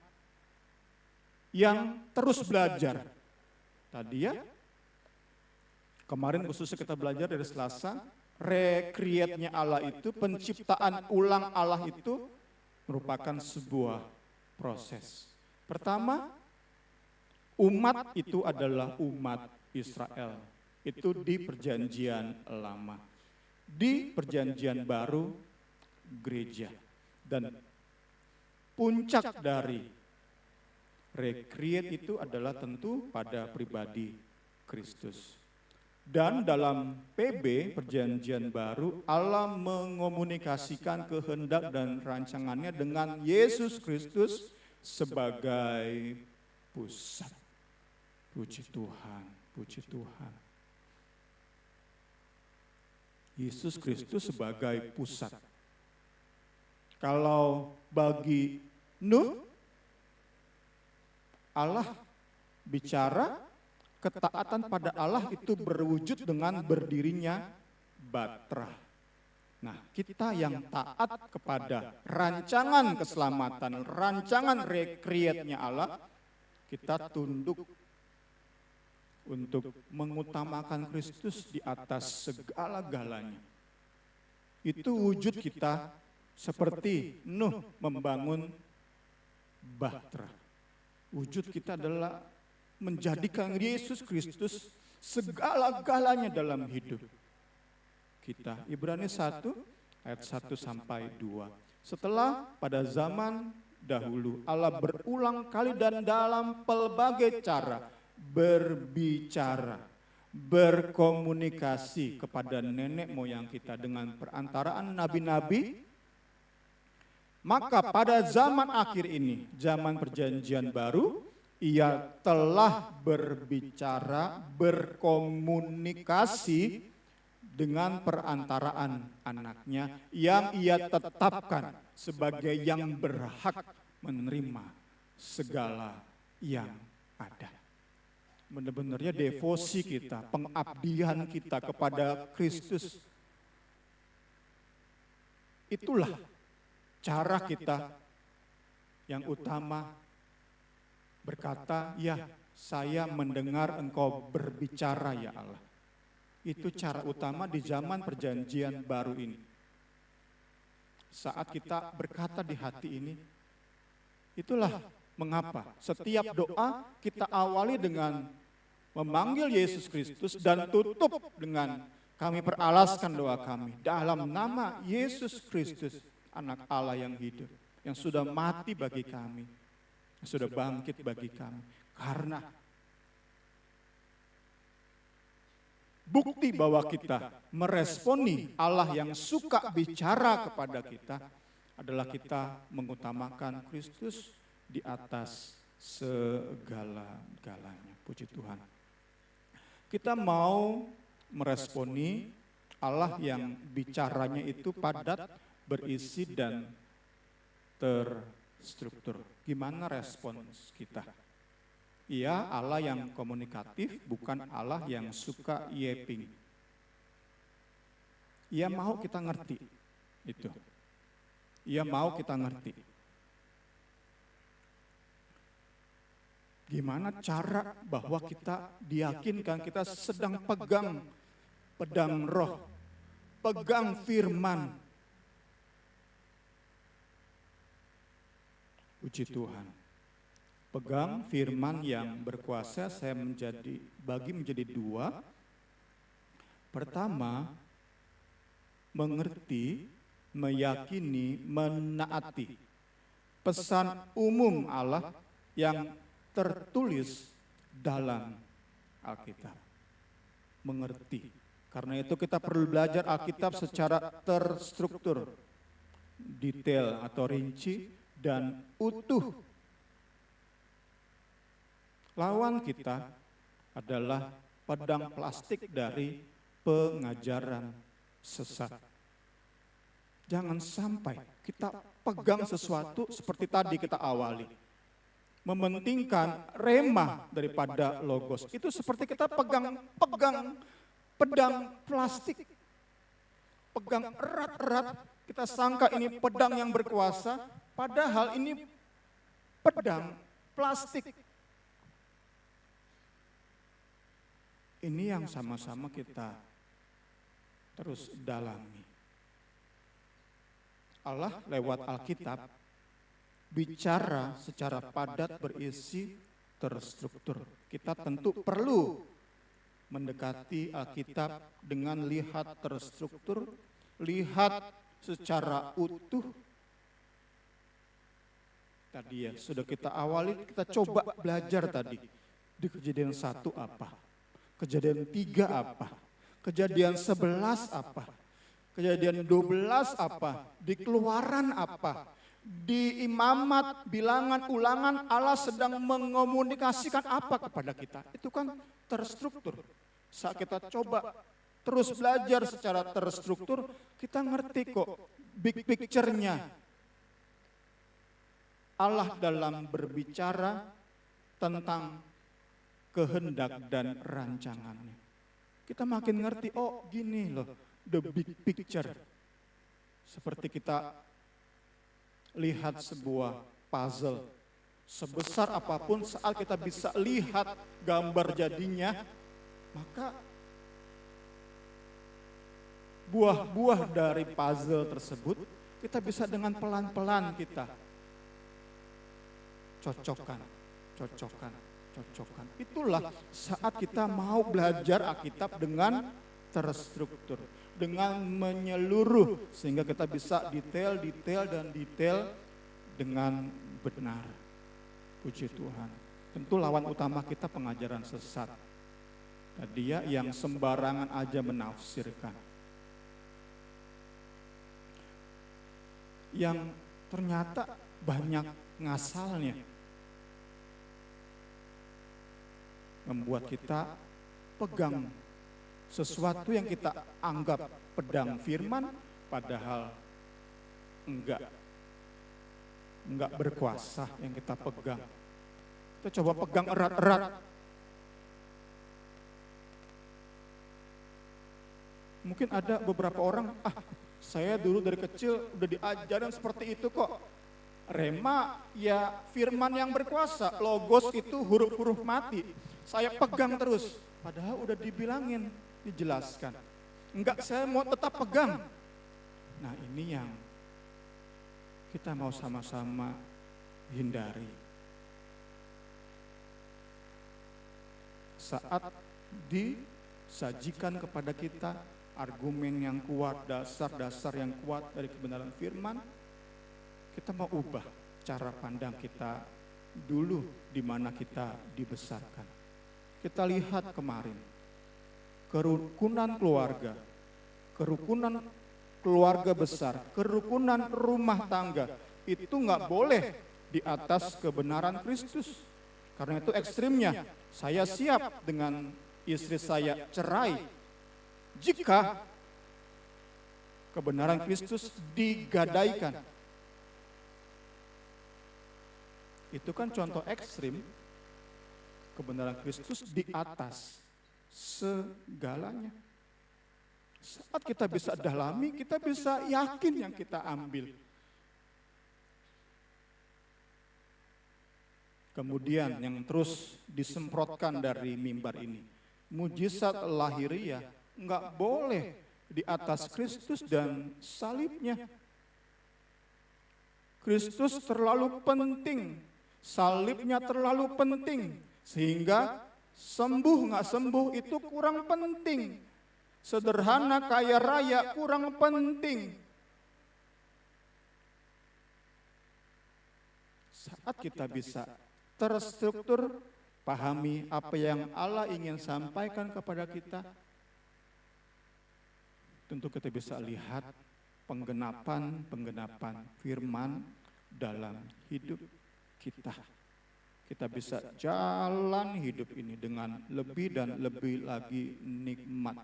yang terus belajar. Tadi ya, kemarin khususnya kita belajar dari Selasa, recreate-nya Allah itu, penciptaan ulang Allah itu merupakan sebuah proses. Pertama, umat itu adalah umat Israel. Itu di perjanjian lama. Di perjanjian baru, gereja. Dan puncak dari recreate itu adalah tentu pada pribadi Kristus. Dan dalam PB, perjanjian baru, Allah mengomunikasikan kehendak dan rancangannya dengan Yesus Kristus sebagai pusat. Puji Tuhan, puji Tuhan. Yesus Kristus sebagai pusat. Kalau bagi Nuh, Allah bicara, ketaatan pada Allah itu berwujud dengan berdirinya Batrah. Nah, kita yang taat kepada rancangan keselamatan, rancangan recreate-nya Allah, kita tunduk untuk mengutamakan Kristus di atas segala-galanya. Itu wujud kita seperti Nuh membangun Batrah. Wujud kita adalah menjadikan Yesus Kristus segala-galanya dalam hidup kita. Ibrani 1 ayat 1 sampai 2. Setelah pada zaman dahulu Allah berulang kali dan dalam pelbagai cara berbicara, berkomunikasi kepada nenek moyang kita dengan perantaraan nabi-nabi. Maka pada zaman akhir ini, zaman perjanjian baru, Ia telah berbicara, berkomunikasi dengan perantaraan anaknya yang Ia tetapkan sebagai yang berhak menerima segala yang ada. Benar-benarnya devosi kita, pengabdian kita kepada Kristus, itulah cara kita yang utama berkata, ya saya mendengar Engkau berbicara ya Allah. Itu cara utama di zaman perjanjian baru ini. Saat kita berkata di hati ini, itulah mengapa setiap doa kita awali dengan memanggil Yesus Kristus dan tutup dengan kami peralaskan doa kami dalam nama Yesus Kristus, anak Allah yang hidup, yang sudah mati bagi kami, yang sudah bangkit bagi kami. Karena bukti bahwa kita meresponi Allah yang suka bicara kepada kita adalah kita mengutamakan Kristus di atas segala-galanya. Puji Tuhan. Kita mau meresponi Allah yang bicaranya itu padat, berisi dan terstruktur. Gimana respons kita? Ia Allah yang komunikatif, bukan Allah yang suka yeping. Ia mau kita ngerti itu. Ia mau kita ngerti. Gimana cara bahwa kita diyakinkan kita sedang pegang pedang roh, pegang firman. Puji Tuhan. Pegang firman yang berkuasa, saya bagi menjadi dua. Pertama, mengerti, meyakini, menaati pesan umum Allah yang tertulis dalam Alkitab. Mengerti. Karena itu kita perlu belajar Alkitab secara terstruktur, detail atau rinci dan utuh. Lawan kita adalah pedang plastik dari pengajaran sesat. Jangan sampai kita pegang sesuatu seperti tadi kita awali. Mementingkan rema daripada logos. Itu seperti kita pegang pedang plastik. Pegang erat-erat, kita sangka ini pedang yang berkuasa, padahal ini pedang plastik. Ini yang sama-sama kita terus dalami. Allah lewat Alkitab bicara secara padat, berisi, terstruktur. Kita tentu perlu mendekati Alkitab dengan lihat terstruktur, lihat secara utuh. Tadi ya, sudah kita awali, kita coba belajar tadi. Di Kejadian 1 apa? Kejadian 3 apa? Kejadian 11 apa? Kejadian 12 apa? Di Keluaran apa? Di Imamat, Bilangan, Ulangan, Allah sedang mengomunikasikan apa kepada kita. Itu kan terstruktur. Saat kita coba terus belajar secara terstruktur, kita ngerti kok big picture-nya. Allah dalam berbicara tentang kehendak dan rancangannya. Kita makin ngerti, oh gini loh, the big picture. Seperti kita lihat sebuah puzzle. Sebesar apapun saat kita bisa lihat gambar jadinya, maka buah-buah dari puzzle tersebut kita bisa dengan pelan-pelan kita cocokkan. Itulah saat kita mau belajar Alkitab dengan terstruktur, dengan menyeluruh, sehingga kita bisa detail dengan benar. Puji Tuhan. Tentu lawan utama kita pengajaran sesat. Dia yang sembarangan aja menafsirkan. Yang ternyata banyak ngasalnya. Membuat kita pegang sesuatu yang kita anggap pedang firman, padahal enggak berkuasa yang kita pegang. Kita coba pegang erat-erat. Mungkin ada beberapa orang, saya dulu dari kecil udah diajarin seperti itu kok. Rema ya firman yang berkuasa, logos itu huruf-huruf mati. Saya pegang terus, padahal udah dibilangin, dijelaskan. Enggak, saya mau tetap pegang. Nah ini yang kita mau sama-sama hindari. saat disajikan kepada kita argumen yang kuat, dasar-dasar yang kuat dari kebenaran firman, kita mau ubah cara pandang kita dulu di mana kita dibesarkan. Kita lihat kemarin, kerukunan keluarga besar, kerukunan rumah tangga, itu nggak boleh di atas kebenaran Kristus. Karena itu ekstrimnya, saya siap dengan istri saya cerai jika kebenaran Kristus digadaikan. Itu kan contoh ekstrim, kebenaran Kristus di atas segalanya. Saat kita bisa dalami, kita bisa yakin yang kita ambil. Kemudian yang terus disemprotkan dari mimbar ini, mujizat lahiriah nggak boleh di atas Kristus dan salibnya. Kristus terlalu penting, salibnya terlalu penting, sehingga sembuh nggak sembuh itu kurang penting. Sederhana kaya raya kurang penting. Saat kita bisa terstruktur, pahami apa yang Allah ingin sampaikan kepada kita, tentu kita bisa lihat penggenapan firman dalam hidup kita. Kita bisa jalan hidup ini dengan lebih dan lebih lagi nikmat.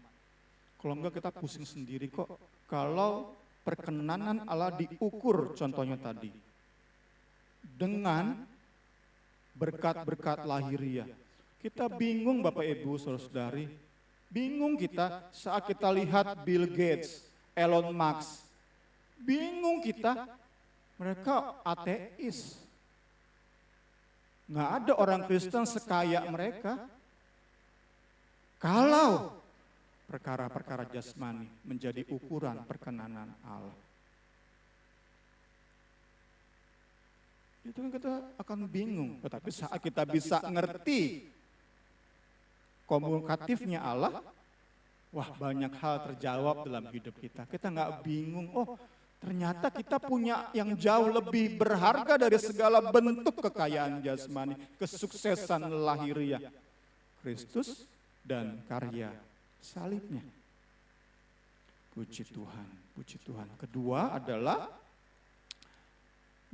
Kalau enggak kita pusing sendiri kok. Kalau perkenanan Allah diukur contohnya tadi dengan berkat-berkat lahiriah. Kita bingung Bapak Ibu Saudara-saudari, bingung kita saat kita lihat Bill Gates, Elon Musk. Bingung kita, mereka ateis. Nggak ada orang Kristen sekaya mereka. Kalau perkara-perkara jasmani menjadi ukuran perkenanan Allah, itu kan kita akan bingung. Tetapi saat kita bisa ngerti komunikatifnya Allah, wah banyak hal terjawab dalam hidup kita. Kita nggak bingung, oh ternyata kita punya yang jauh lebih berharga dari segala bentuk kekayaan jasmani, kesuksesan lahiriah, Kristus dan karya salibnya. Puji Tuhan, puji Tuhan. Kedua adalah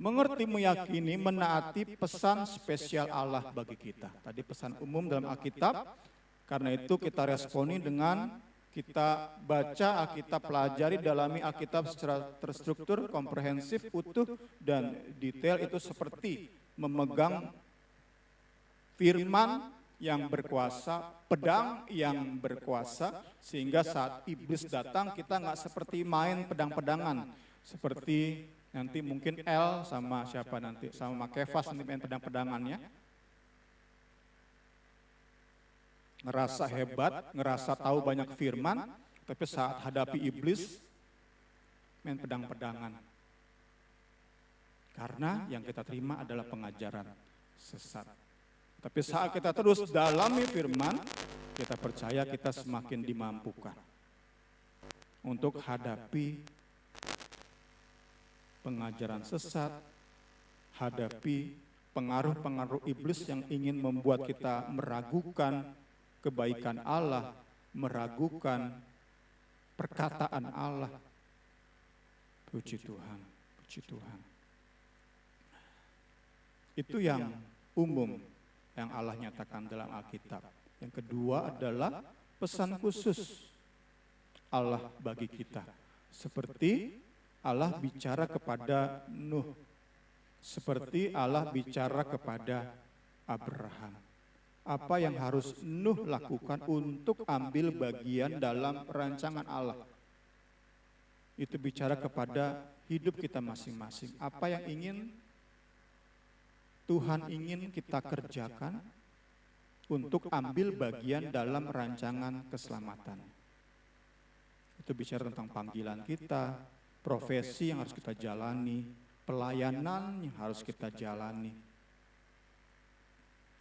mengerti, meyakini, menaati pesan spesial Allah bagi kita. Tadi pesan umum dalam Alkitab, karena itu kita responi dengan kita baca Alkitab, pelajari, dalami Alkitab secara terstruktur, komprehensif, utuh, dan detail. Itu seperti memegang firman yang berkuasa, pedang yang berkuasa, sehingga saat iblis datang kita nggak seperti main pedang-pedangan, seperti nanti mungkin El sama siapa nanti, sama Kefas nanti main pedang-pedangannya, ngerasa hebat, ngerasa tahu banyak firman, tapi saat hadapi iblis main pedang-pedangan. Karena yang kita terima adalah pengajaran sesat. Tapi saat kita terus dalami firman, kita percaya kita semakin dimampukan untuk hadapi pengajaran sesat, hadapi pengaruh-pengaruh iblis yang ingin membuat kita meragukan kebaikan Allah, meragukan perkataan Allah. Puji Tuhan, puji Tuhan. Itu yang umum yang Allah nyatakan dalam Alkitab. Yang kedua adalah pesan khusus Allah bagi kita. Seperti Allah bicara kepada Nuh, seperti Allah bicara kepada Abraham. Apa yang harus Nuh lakukan untuk ambil bagian dalam rancangan Allah? Itu bicara kepada hidup kita masing-masing. Apa yang Tuhan ingin kita kerjakan untuk ambil bagian dalam rancangan keselamatan. Itu bicara tentang panggilan kita, profesi yang harus kita jalani, pelayanan yang harus kita jalani.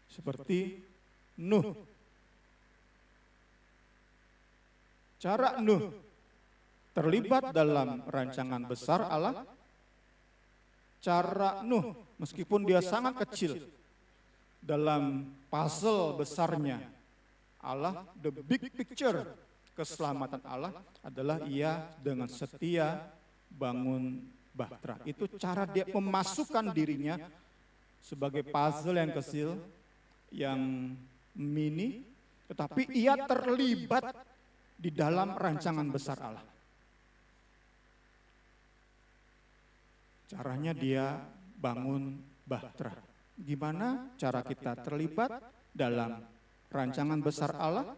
Seperti Nuh, Cara Nuh terlibat dalam rancangan besar Allah, cara Nuh meskipun dia sangat kecil dalam puzzle besarnya Allah, the big picture keselamatan Allah adalah ia dengan setia bangun bahtera. Itu cara dia memasukkan dirinya sebagai puzzle yang kecil, yang mini, tetapi ia terlibat di dalam rancangan besar Allah. Caranya dia bangun bahtera. Gimana cara kita terlibat dalam rancangan besar Allah?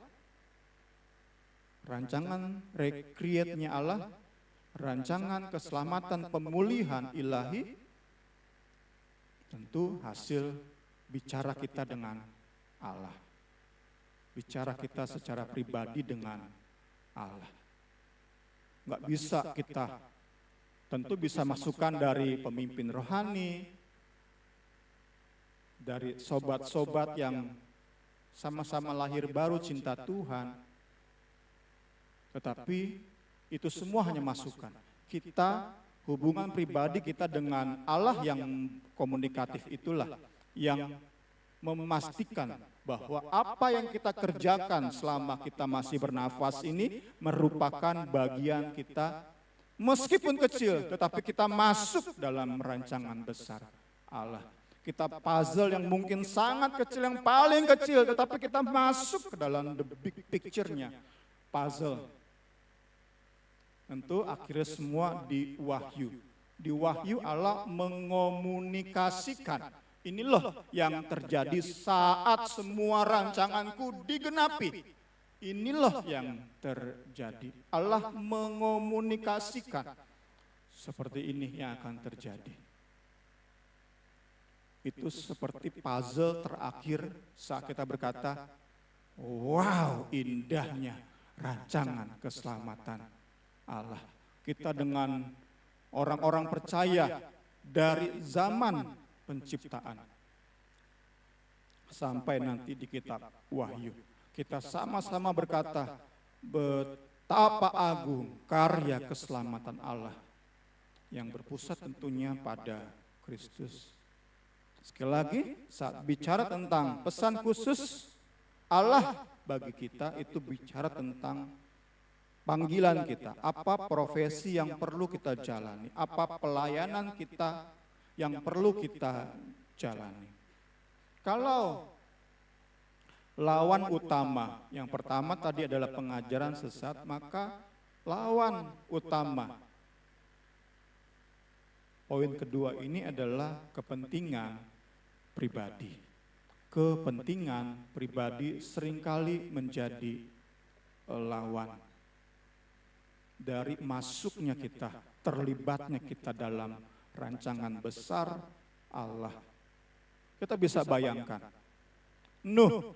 Rancangan recreate-nya Allah, rancangan keselamatan pemulihan ilahi, tentu hasil bicara kita dengan Allah. Bicara kita secara pribadi dengan Allah. Enggak bisa kita, tentu bisa masukan dari pemimpin rohani, dari sobat-sobat yang sama-sama lahir baru cinta Tuhan. Tetapi itu semua hanya masukan. Kita, hubungan pribadi kita dengan Allah yang komunikatif itulah yang memastikan bahwa apa yang kita kerjakan selama kita masih bernafas ini merupakan bagian kita, meskipun kecil, tetapi kita masuk dalam rancangan besar Allah. Kita puzzle yang mungkin sangat kecil, yang paling kecil, tetapi kita masuk ke dalam the big picture-nya puzzle. Tentu akhirnya semua di Wahyu. Di Wahyu Allah mengomunikasikan. Inilah yang terjadi saat semua rancanganku digenapi. Inilah yang terjadi. Allah mengomunikasikan. Seperti ini yang akan terjadi. Itu seperti puzzle terakhir saat kita berkata, wow, indahnya rancangan keselamatan Allah. Kita dengan orang-orang percaya dari zaman penciptaan sampai nanti di kitab Wahyu, kita sama-sama berkata, betapa agung karya keselamatan Allah yang berpusat tentunya pada Kristus. Sekali lagi, saat bicara tentang pesan khusus Allah bagi kita, itu bicara tentang panggilan kita, apa profesi yang perlu kita jalani, apa pelayanan kita yang perlu kita jalani. Kalau lawan utama, yang pertama tadi adalah pengajaran sesat, maka lawan utama, poin kedua ini adalah kepentingan pribadi. Kepentingan pribadi seringkali menjadi lawan dari masuknya kita, terlibatnya kita dalam rancangan besar Allah. Kita bisa bayangkan, Nuh,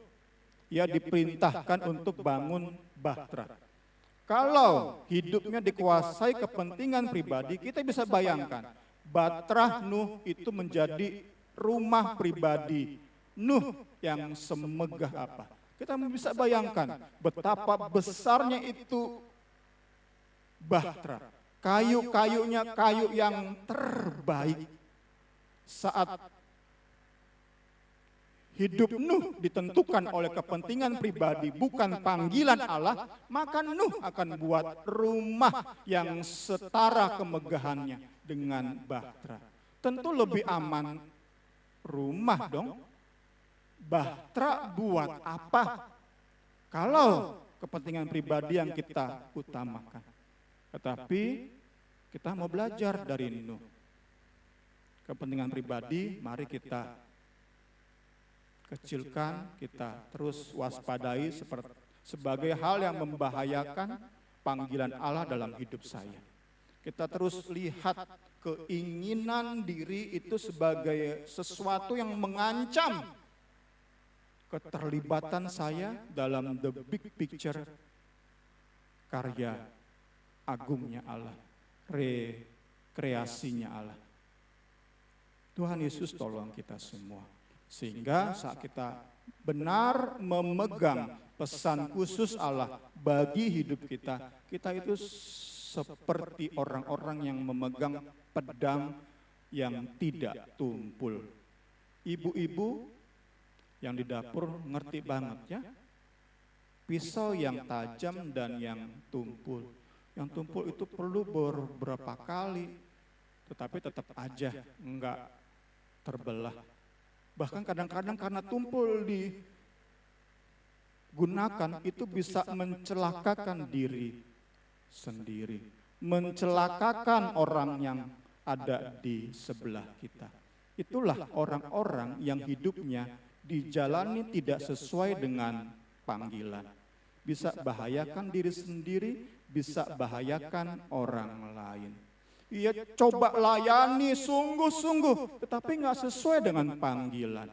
ia diperintahkan untuk bangun bahtera. Kalau hidupnya dikuasai kepentingan pribadi, kita bisa bayangkan, bahtera Nuh itu menjadi rumah pribadi Nuh yang semegah apa. Kita bisa bayangkan betapa besarnya itu bahtera. Kayu-kayunya kayu yang terbaik. Saat hidup Nuh ditentukan oleh kepentingan pribadi, bukan panggilan Allah, maka Nuh akan buat rumah yang setara kemegahannya dengan bahtera. Tentu lebih aman rumah dong. Bahtera buat apa? Kalau kepentingan pribadi yang kita utamakan. Tetapi kita mau belajar dari Nuh. Kepentingan pribadi, mari kita kecilkan, kita terus waspadai sebagai hal yang membahayakan panggilan Allah dalam hidup saya. Kita terus lihat keinginan diri itu sebagai sesuatu yang mengancam keterlibatan saya dalam the big picture karya agungnya Allah, rekreasinya Allah. Tuhan Yesus tolong kita semua. Sehingga saat kita benar memegang pesan khusus Allah bagi hidup kita. Kita itu seperti orang-orang yang memegang pedang yang tidak tumpul. Ibu-ibu yang di dapur ngerti banget ya. Pisau yang tajam dan yang tumpul. Yang tumpul itu perlu beberapa kali, tetapi tetap aja enggak terbelah. Bahkan kadang-kadang karena tumpul digunakan itu bisa mencelakakan diri sendiri. Mencelakakan orang yang ada di sebelah kita. Itulah orang-orang yang hidupnya dijalani tidak sesuai dengan panggilan. Bisa bahayakan diri sendiri, bisa bahayakan orang lain. Ia coba layani sungguh-sungguh, tetapi nggak sesuai dengan panggilan.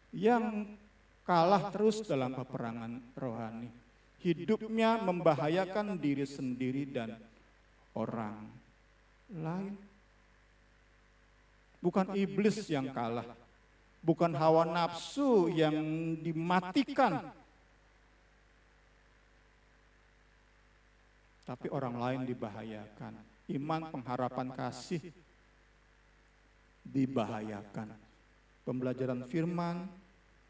Yang kalah terus dalam peperangan rohani. Hidupnya membahayakan diri sendiri dan orang lain. Bukan iblis yang kalah, bukan hawa nafsu yang dimatikan, tapi orang lain dibahayakan. Iman, pengharapan, kasih dibahayakan. Pembelajaran firman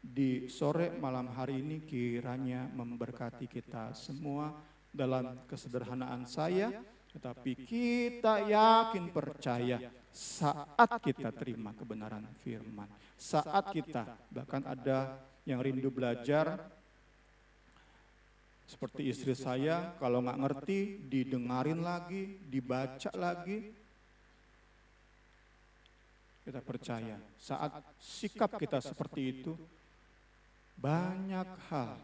di sore malam hari ini kiranya memberkati kita semua dalam kesederhanaan saya, tetapi kita yakin percaya saat kita terima kebenaran firman, saat kita bahkan ada yang rindu belajar. Seperti istri saya, kalau nggak ngerti, didengarin lagi, dibaca lagi. Kita percaya, saat sikap kita seperti itu, banyak hal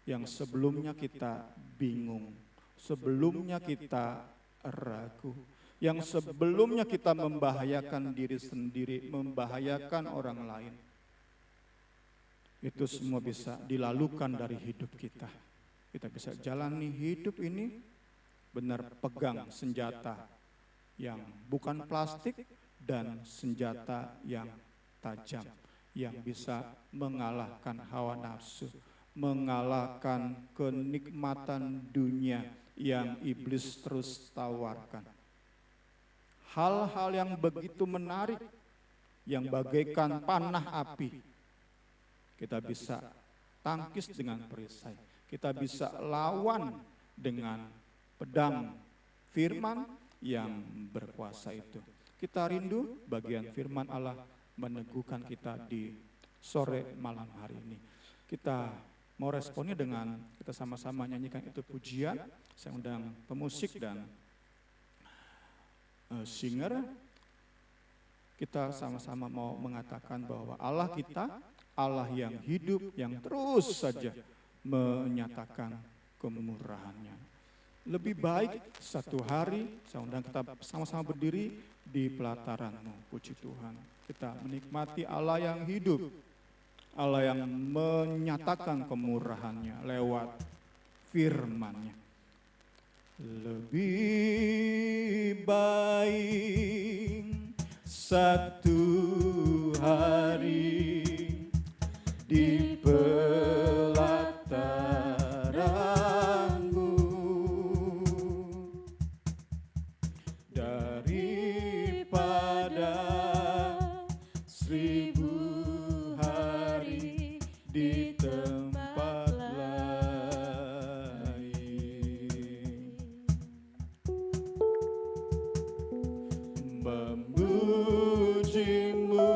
yang sebelumnya kita bingung, sebelumnya kita ragu, yang sebelumnya kita membahayakan diri sendiri, membahayakan orang lain. Itu semua bisa dilalukan dari hidup kita. Kita bisa jalani hidup ini benar pegang senjata yang bukan plastik dan senjata yang tajam yang bisa mengalahkan hawa nafsu, mengalahkan kenikmatan dunia yang iblis terus tawarkan. Hal-hal yang begitu menarik yang bagaikan panah api kita bisa tangkis dengan perisai. Kita bisa lawan dengan pedang firman yang berkuasa itu. Kita rindu bagian firman Allah meneguhkan kita di sore malam hari ini. Kita mau responnya dengan kita sama-sama nyanyikan itu pujian. Saya undang pemusik dan singer. Kita sama-sama mau mengatakan bahwa Allah kita, Allah yang hidup, yang terus saja menyatakan kemurahannya. Lebih baik satu hari, saya undang kita sama-sama berdiri di pelataran-Mu, puji Tuhan. Kita menikmati Allah yang hidup, Allah yang menyatakan kemurahannya lewat firman-Nya. Lebih baik satu hari di pelataran-Mu daripada 1000 hari di tempat lain. Memuji-Mu,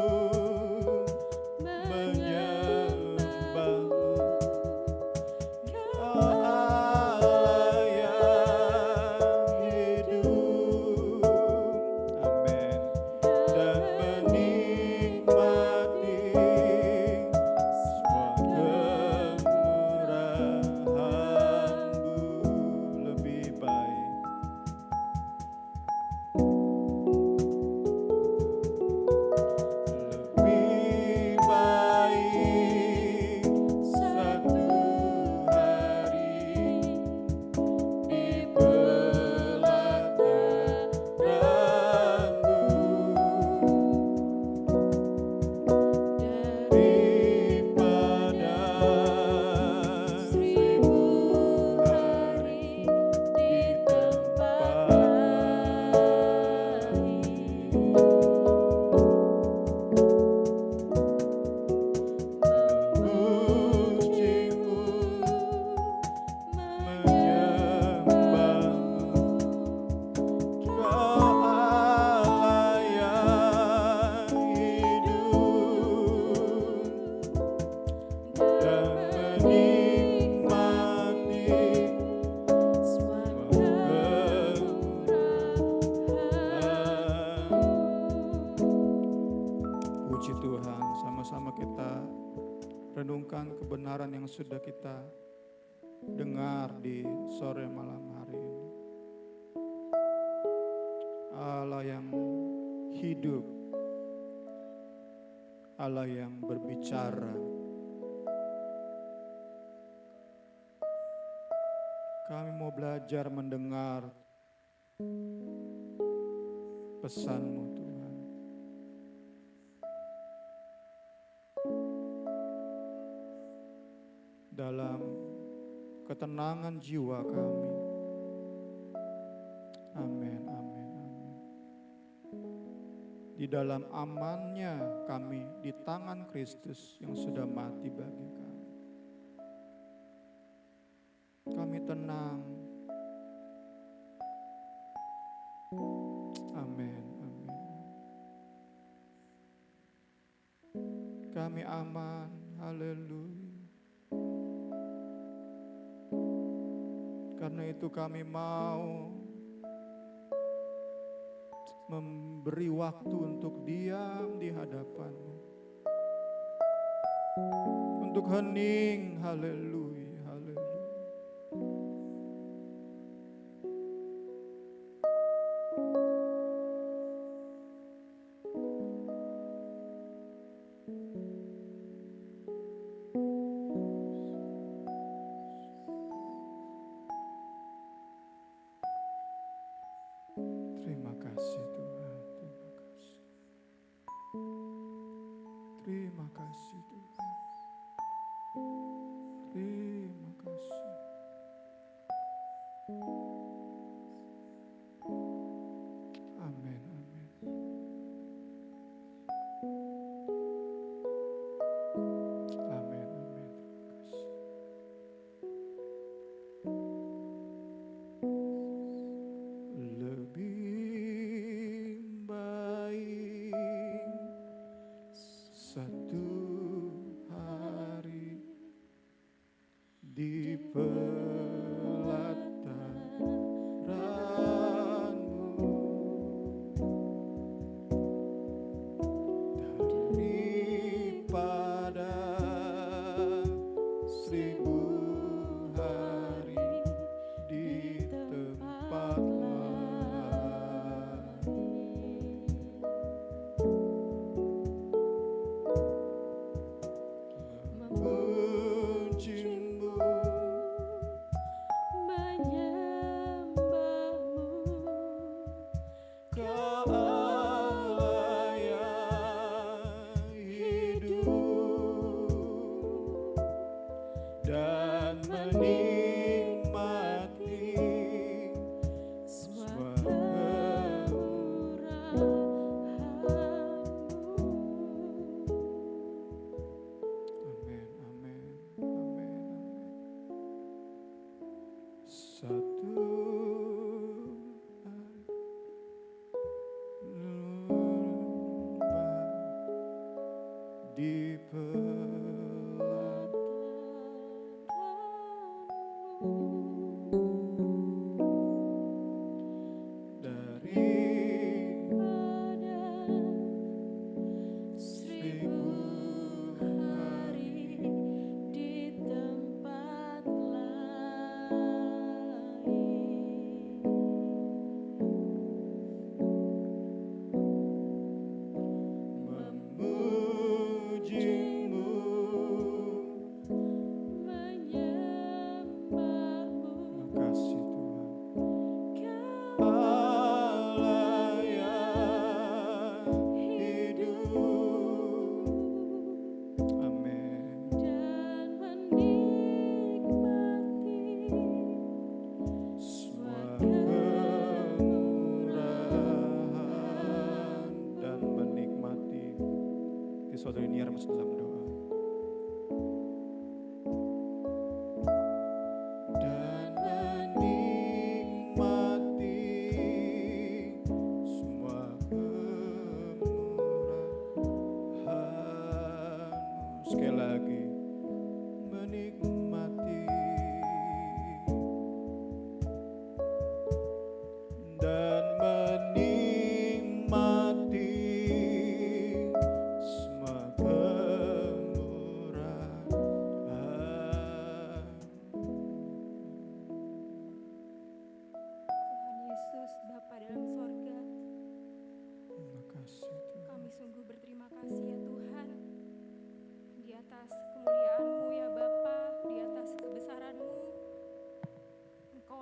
sudah kita dengar di sore malam hari ini. Allah yang hidup, Allah yang berbicara. Kami mau belajar mendengar pesan-Mu Tuhan. Dalam ketenangan jiwa kami. Amin, amin, amin. Di dalam amannya kami di tangan Kristus yang sudah mati bagi kami. Kami tenang. Amin, amin. Kami aman, haleluya. Karena itu kami mau memberi waktu untuk diam di hadapan-Mu. Untuk hening, haleluya, haleluya. Terima kasih Tuhan, terima kasih. Terima kasih Tuhan. Terima kasih. Amin, amin. Amin, amin. Terima kasih. Lebih baik satu hari di pelataran-Mu daripada 1000 hari di tempat memuji-Mu, Kau Allah yang hidup dan menikmati suara amin, amin, amin, amin. Satu lumba di daripada 1000 hari di tempat lain.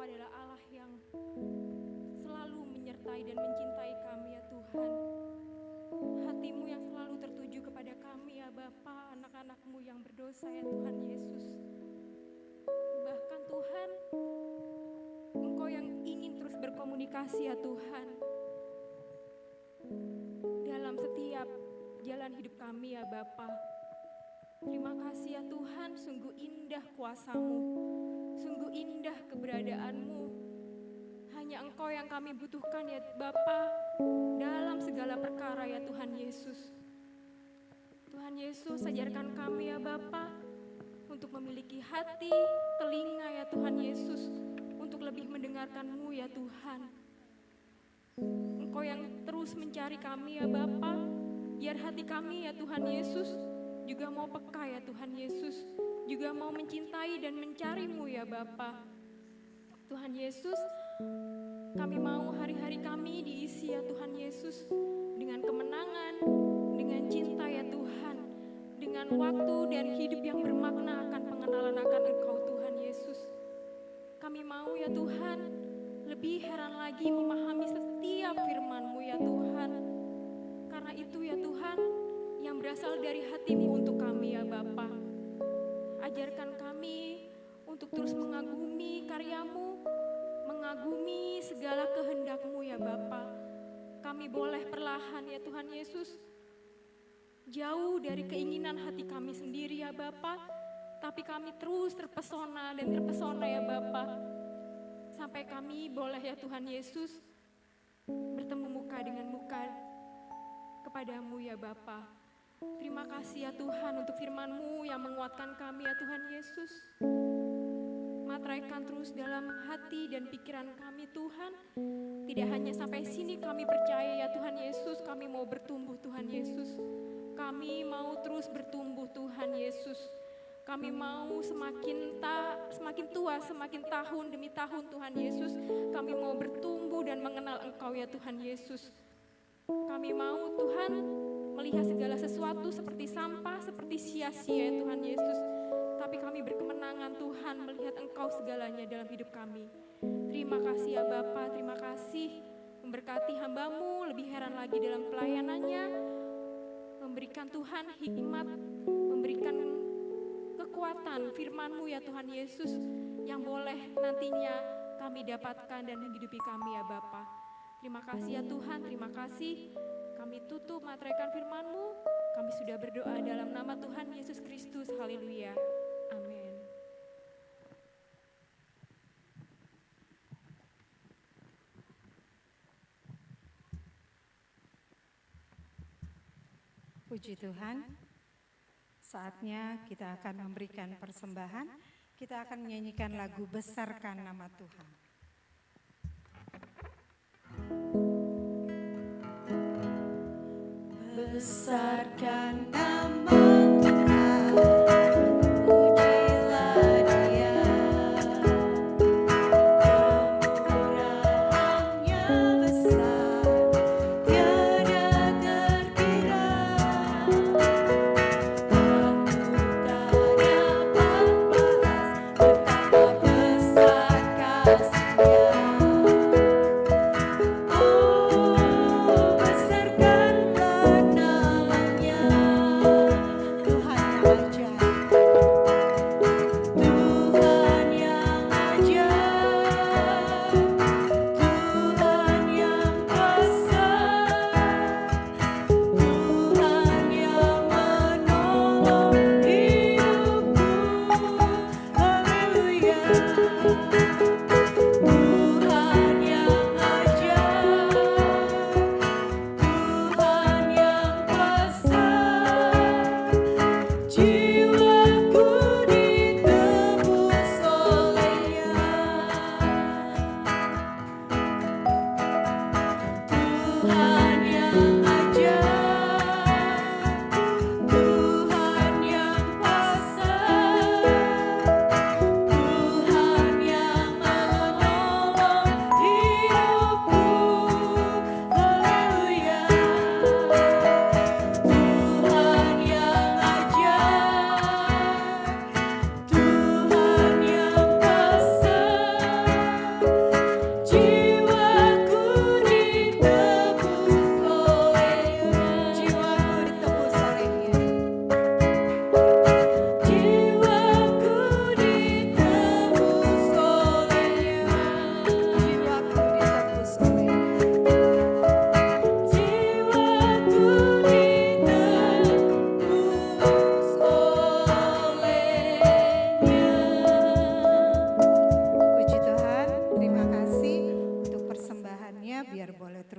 adalah Allah yang selalu menyertai dan mencintai kami ya Tuhan. Hati-Mu yang selalu tertuju kepada kami ya Bapa, anak-anak-Mu yang berdosa ya Tuhan Yesus. Bahkan Tuhan, Engkau yang ingin terus berkomunikasi ya Tuhan dalam setiap jalan hidup kami ya Bapa. Terima kasih ya Tuhan, sungguh indah kuasa-Mu, sungguh indah keberadaan-Mu. Hanya Engkau yang kami butuhkan ya Bapa dalam segala perkara ya Tuhan Yesus. Tuhan Yesus, ajarkan kami ya Bapa untuk memiliki hati, telinga ya Tuhan Yesus, untuk lebih mendengarkan-Mu ya Tuhan. Engkau yang terus mencari kami ya Bapa, biar hati kami ya Tuhan Yesus juga mau peka ya Tuhan Yesus, juga mau mencintai dan mencari-Mu ya Bapa. Tuhan Yesus, kami mau hari-hari kami diisi ya Tuhan Yesus dengan kemenangan, dengan cinta ya Tuhan, dengan waktu dan hidup yang bermakna akan pengenalan akan Engkau Tuhan Yesus. Kami mau ya Tuhan lebih heran lagi memahami setiap firman-Mu ya Tuhan. Karena itu ya Tuhan yang berasal dari hati-Mu untuk kami ya Bapa. Ajarkan kami untuk terus mengagumi karya-Mu, mengagumi segala kehendak-Mu ya Bapa. Kami boleh perlahan ya Tuhan Yesus, jauh dari keinginan hati kami sendiri ya Bapa, tapi kami terus terpesona dan terpesona ya Bapa. Sampai kami boleh ya Tuhan Yesus bertemu muka dengan muka kepadamu ya Bapa. Terima kasih ya Tuhan untuk firman-Mu yang menguatkan kami ya Tuhan Yesus. Materaikan terus dalam hati dan pikiran kami Tuhan. Tidak hanya sampai sini kami percaya ya Tuhan Yesus, kami mau bertumbuh Tuhan Yesus. Kami mau terus bertumbuh Tuhan Yesus. Kami mau semakin tua, semakin tahun demi tahun Tuhan Yesus. Kami mau bertumbuh dan mengenal Engkau ya Tuhan Yesus. Kami mau Tuhan melihat segala sesuatu seperti sampah, seperti sia-sia ya Tuhan Yesus. Tapi kami berkemenangan Tuhan melihat Engkau segalanya dalam hidup kami. Terima kasih ya Bapa, terima kasih memberkati hamba-Mu lebih heran lagi dalam pelayanannya. Memberikan Tuhan hikmat, memberikan kekuatan firman-Mu ya Tuhan Yesus yang boleh nantinya kami dapatkan dan menghidupi kami ya Bapa. Terima kasih ya Tuhan, terima kasih. Kami tutup materaikan firman-Mu. Kami sudah berdoa dalam nama Tuhan Yesus Kristus. Haleluya. Amin. Puji Tuhan, saatnya kita akan memberikan persembahan. Kita akan menyanyikan lagu Besarkan Nama Tuhan. Besarkan nama Tuhan, pujilah Dia. Kemurahannya besar, tiada terkira. Aku tak dapat balas betapa besar kasih-Nya. Besarkanlah nama-Nya.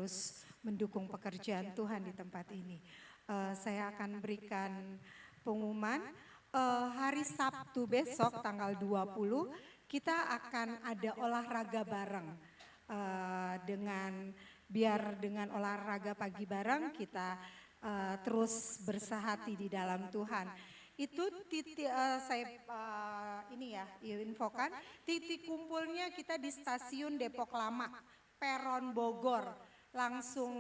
terus mendukung pekerjaan Tuhan di tempat ini. Saya akan berikan pengumuman hari Sabtu besok tanggal 20 kita akan ada olahraga bareng dengan olahraga pagi bareng kita terus bersahati di dalam Tuhan. Itu titik infokan titik kumpulnya kita di stasiun Depok Lama, Peron Bogor, langsung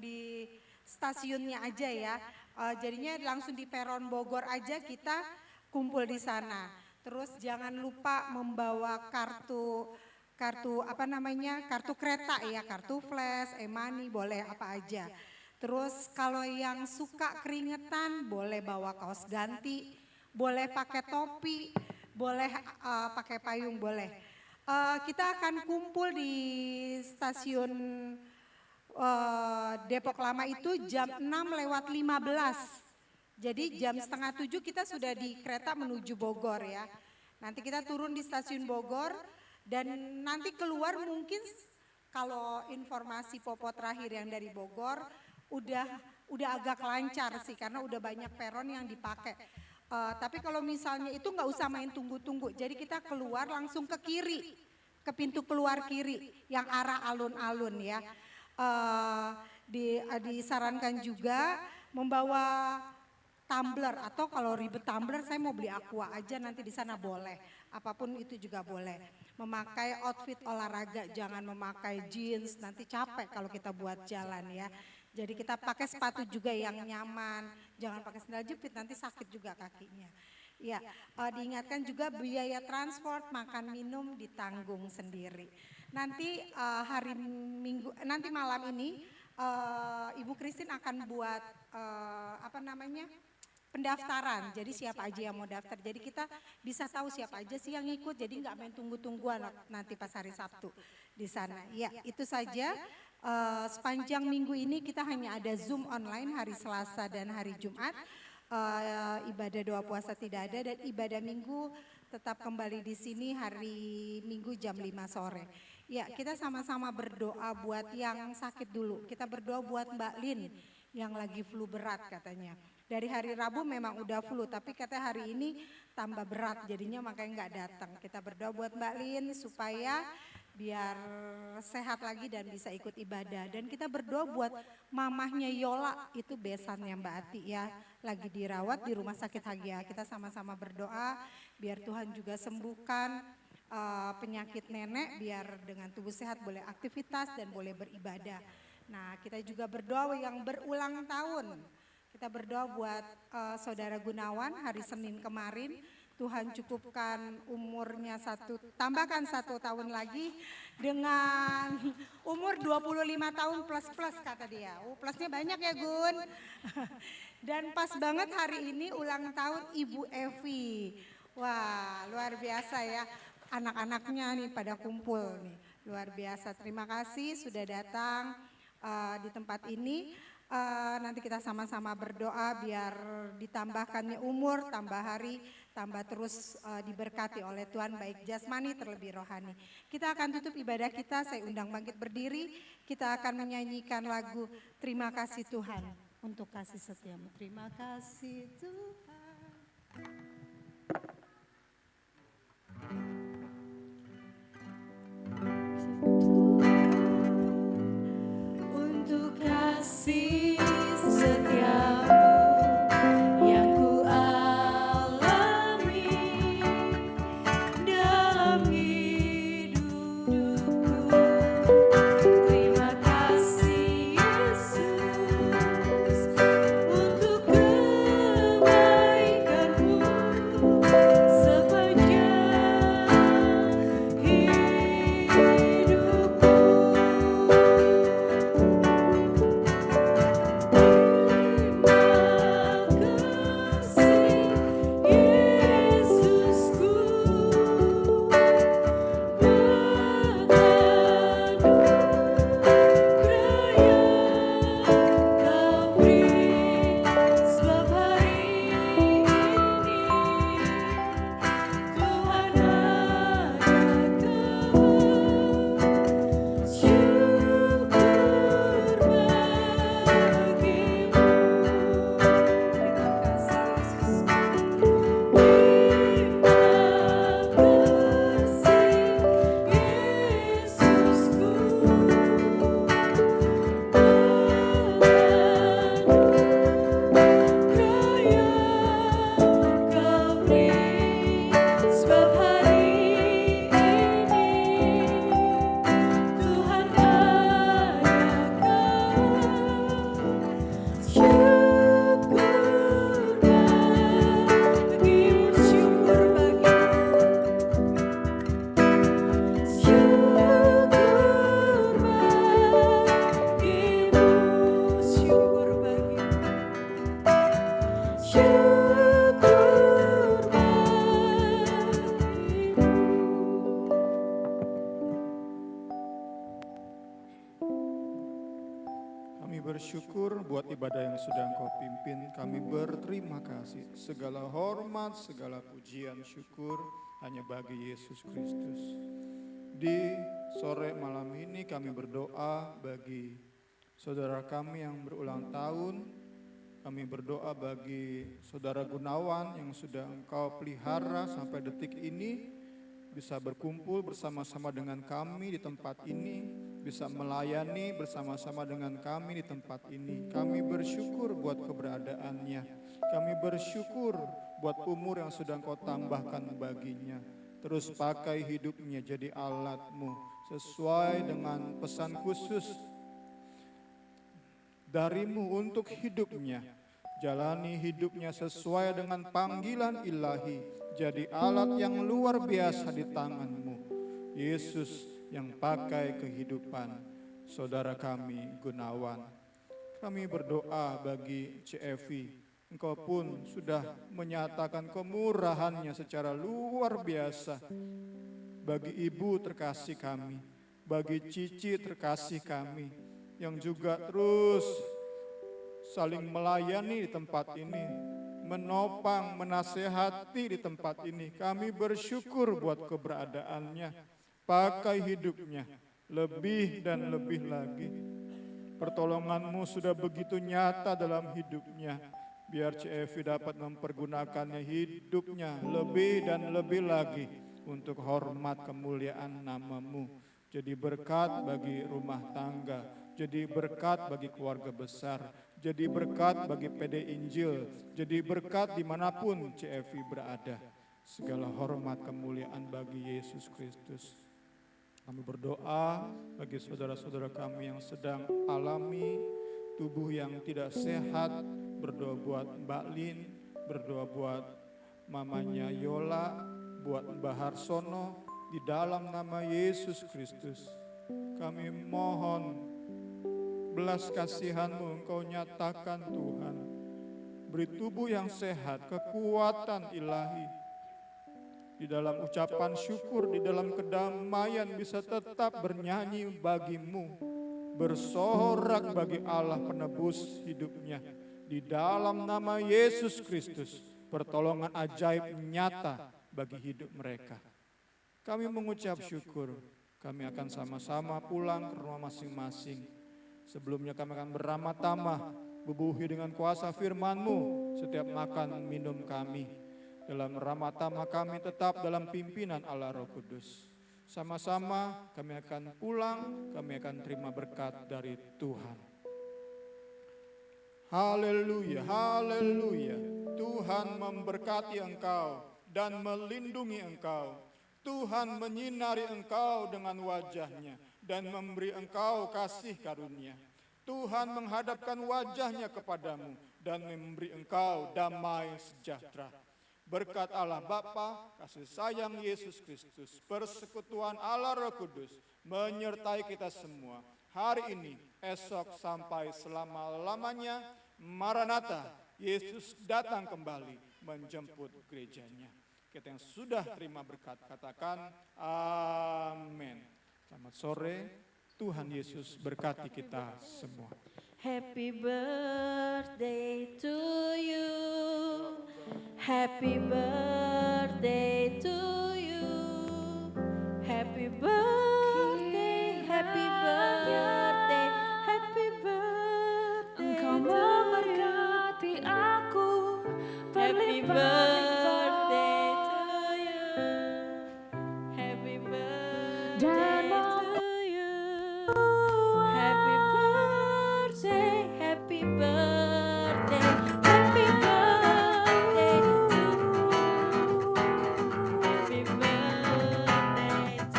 di stasiunnya aja ya. Jadinya langsung di Peron Bogor aja kita kumpul di sana. Terus jangan lupa membawa kartu kereta ya, kartu flash, e-money boleh apa aja. Terus kalau yang suka keringetan boleh bawa kaos ganti, boleh pakai topi, boleh pakai payung boleh. Kita akan kumpul di stasiun Depok Lama itu jam 6:15. Jadi jam 6:30 kita sudah di kereta menuju Bogor ya. Nanti kita turun di stasiun Bogor dan nanti keluar mungkin kalau informasi Popo terakhir yang dari Bogor udah agak lancar sih karena udah banyak peron yang dipakai. Tapi kalau misalnya itu nggak usah main tunggu-tunggu. Jadi kita keluar langsung ke kiri, ke pintu keluar kiri yang arah alun-alun ya. Disarankan juga membawa tumbler atau kalau ribet tumbler saya mau beli aqua aja nanti di sana boleh. Apapun itu juga boleh. Memakai outfit olahraga, jangan memakai jeans nanti capek kalau kita buat jalan ya. Jadi kita pakai sepatu juga yang nyaman, jangan pakai sandal jepit nanti sakit juga kakinya. Ya, diingatkan juga biaya transport, makan minum ditanggung sendiri. Nanti hari Minggu, nanti malam ini Ibu Christine akan buat pendaftaran. Jadi siapa aja yang mau daftar. Jadi kita bisa tahu siapa aja sih yang ikut. Jadi nggak main tunggu-tungguan nanti pas hari Sabtu di sana. Ya, itu saja. Sepanjang minggu ini kita hanya ada Zoom online hari Selasa dan hari Jumat. Ibadah doa puasa tidak ada dan ibadah minggu tetap kembali di sini hari Minggu jam 5 sore. Ya, kita sama-sama berdoa buat yang sakit dulu. Kita berdoa buat Mbak Lin yang lagi flu berat katanya. Dari hari Rabu memang udah flu, tapi katanya hari ini tambah berat, jadinya makanya nggak datang. Kita berdoa buat Mbak Lin supaya biar sehat lagi dan bisa ikut ibadah. Dan kita berdoa buat mamahnya Yola, itu besannya Mbak Ati ya, lagi dirawat di Rumah Sakit Hagia. Kita sama-sama berdoa biar Tuhan juga sembuhkan penyakit nenek, biar dengan tubuh sehat boleh aktivitas dan boleh beribadah. Nah, kita juga berdoa yang berulang tahun. Kita berdoa buat Saudara Gunawan hari Senin kemarin. Tuhan cukupkan umurnya tambahkan 1 tahun lagi dengan umur 25 tahun plus kata dia. Plusnya banyak ya Gun. Dan pas banget hari ini ulang tahun Ibu Evi. Wah, luar biasa ya. Anak-anaknya nih pada kumpul nih. Luar biasa. Terima kasih sudah datang di tempat ini. Nanti kita sama-sama berdoa biar ditambahkannya umur, tambah hari, tambah terus diberkati oleh Tuhan baik jasmani terlebih rohani. Kita akan tutup ibadah kita, saya undang bangkit berdiri, kita akan menyanyikan lagu Terima Kasih Tuhan untuk kasih setiamu. Terima kasih Tuhan. Untuk kasih setiamu yang ku alami dalam hidupku. Terima kasih Yesus untuk kebaikan-Mu. bersyukur buat ibadah yang sudah Engkau pimpin. Kami berterima kasih. Segala hormat, segala pujian, syukur hanya bagi Yesus Kristus. Di sore malam ini kami berdoa bagi saudara kami yang berulang tahun. Kami berdoa bagi saudara Gunawan yang sudah Engkau pelihara sampai detik ini, bisa berkumpul bersama-sama dengan kami di tempat ini, bisa melayani bersama-sama dengan kami di tempat ini. Kami bersyukur buat keberadaannya. Kami bersyukur buat umur yang sudah Engkau tambahkan baginya. Terus pakai hidupnya jadi alat-Mu sesuai dengan pesan khusus dari-Mu untuk hidupnya. Jalani hidupnya sesuai dengan panggilan ilahi. Jadi alat yang luar biasa di tangan-Mu. Yesus yang pakai kehidupan saudara kami Gunawan. Kami berdoa bagi CFI. Engkau pun sudah menyatakan kemurahan-Nya secara luar biasa bagi ibu terkasih kami, bagi cici terkasih kami yang juga terus saling melayani di tempat ini, menopang, menasehati di tempat ini. Kami bersyukur buat keberadaannya. Pakai hidupnya lebih dan lebih lagi. Pertolongan-Mu sudah begitu nyata dalam hidupnya. Biar CFI dapat mempergunakannya hidupnya lebih dan lebih lagi untuk hormat kemuliaan nama-Mu. Jadi berkat bagi rumah tangga, jadi berkat bagi keluarga besar, jadi berkat bagi PD Injil, jadi berkat dimanapun CFI berada. Segala hormat kemuliaan bagi Yesus Kristus. Kami berdoa bagi saudara-saudara kami yang sedang alami tubuh yang tidak sehat. Berdoa buat Mbak Lin, berdoa buat mamanya Yola, buat Mbah Harsono. Di dalam nama Yesus Kristus, kami mohon belas kasihan-Mu Engkau nyatakan Tuhan. Beri tubuh yang sehat, kekuatan ilahi. Di dalam ucapan syukur, di dalam kedamaian bisa tetap bernyanyi bagi-Mu, bersorak bagi Allah penebus hidupnya. Di dalam nama Yesus Kristus, pertolongan ajaib nyata bagi hidup mereka. Kami mengucap syukur, kami akan sama-sama pulang ke rumah masing-masing. Sebelumnya kami akan beramah tamah, bubuhi dengan kuasa firman-Mu setiap makan minum kami. Dalam ramah tamah kami tetap dalam pimpinan Allah Roh Kudus. Sama-sama kami akan pulang, kami akan terima berkat dari Tuhan. Haleluya, haleluya. Tuhan memberkati engkau dan melindungi engkau. Tuhan menyinari engkau dengan wajah-Nya dan memberi engkau kasih karunia. Tuhan menghadapkan wajah-Nya kepadamu dan memberi engkau damai sejahtera. Berkat Allah Bapa, kasih sayang Yesus Kristus, persekutuan Allah Roh Kudus menyertai kita semua. Hari ini, esok sampai selama-lamanya. Maranatha, Yesus datang kembali menjemput gerejanya. Kita yang sudah terima berkat, katakan amin. Selamat sore, Tuhan Yesus berkati kita semua. Happy birthday to you. Happy birthday to you. Happy birthday, happy birthday, happy birthday. Engkau memberkati aku Happy birthday to you. Happy birthday to you. Happy birthday, happy birthday, happy birthday to you. Happy birthday to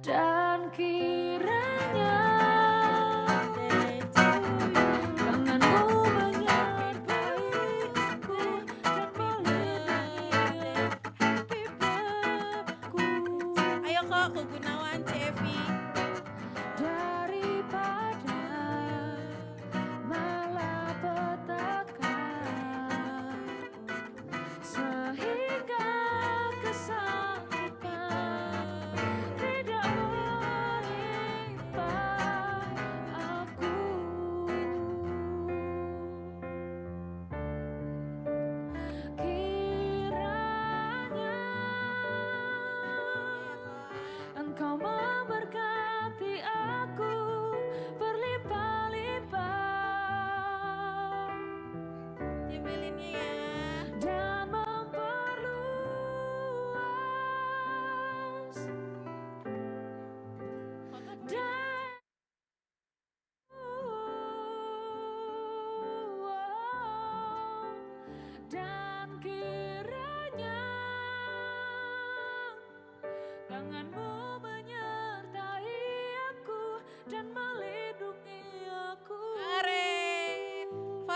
dan kiranya you. tanganmu menyertai aku dan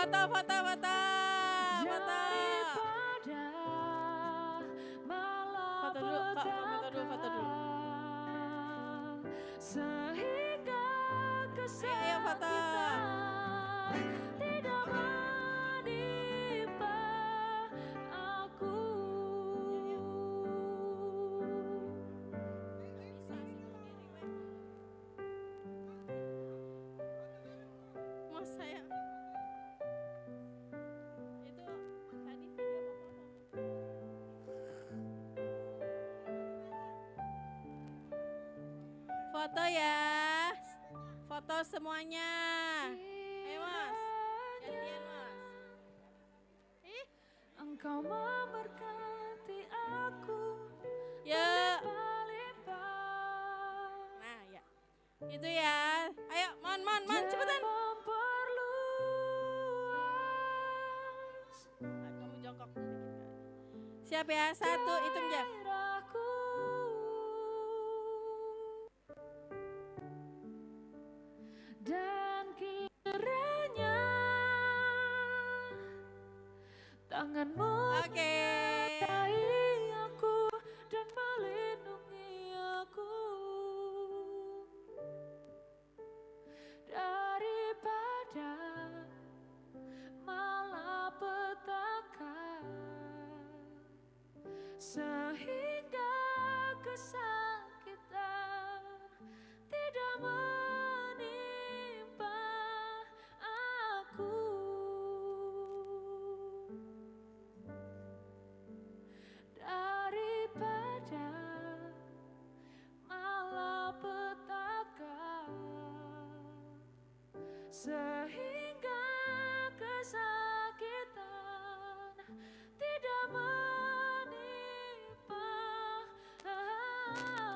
foto. Foto dulu. Sehingga kesal Ayo foto. tidak menimpa aku. Mas saya. Itu tadi video apa? Foto ya. Foto semuanya. Ayo Mas. Gantian Mas. Engkau memberkati aku Ya. berlimpah. Nah, ya. Itu ya. Ayo, mon cepetan. Memperluas Nah, kamu jongkok dikit. Siap ya? 1, hitung Jeff. gairahku. Dan kiranya tanganmu Oke. menyertai aku dan melindungi aku daripada malapetaka, sehingga kesakitan tidak menimpa aku. Daripada malapetaka, sehingga kesakitan tidak menimpa aku.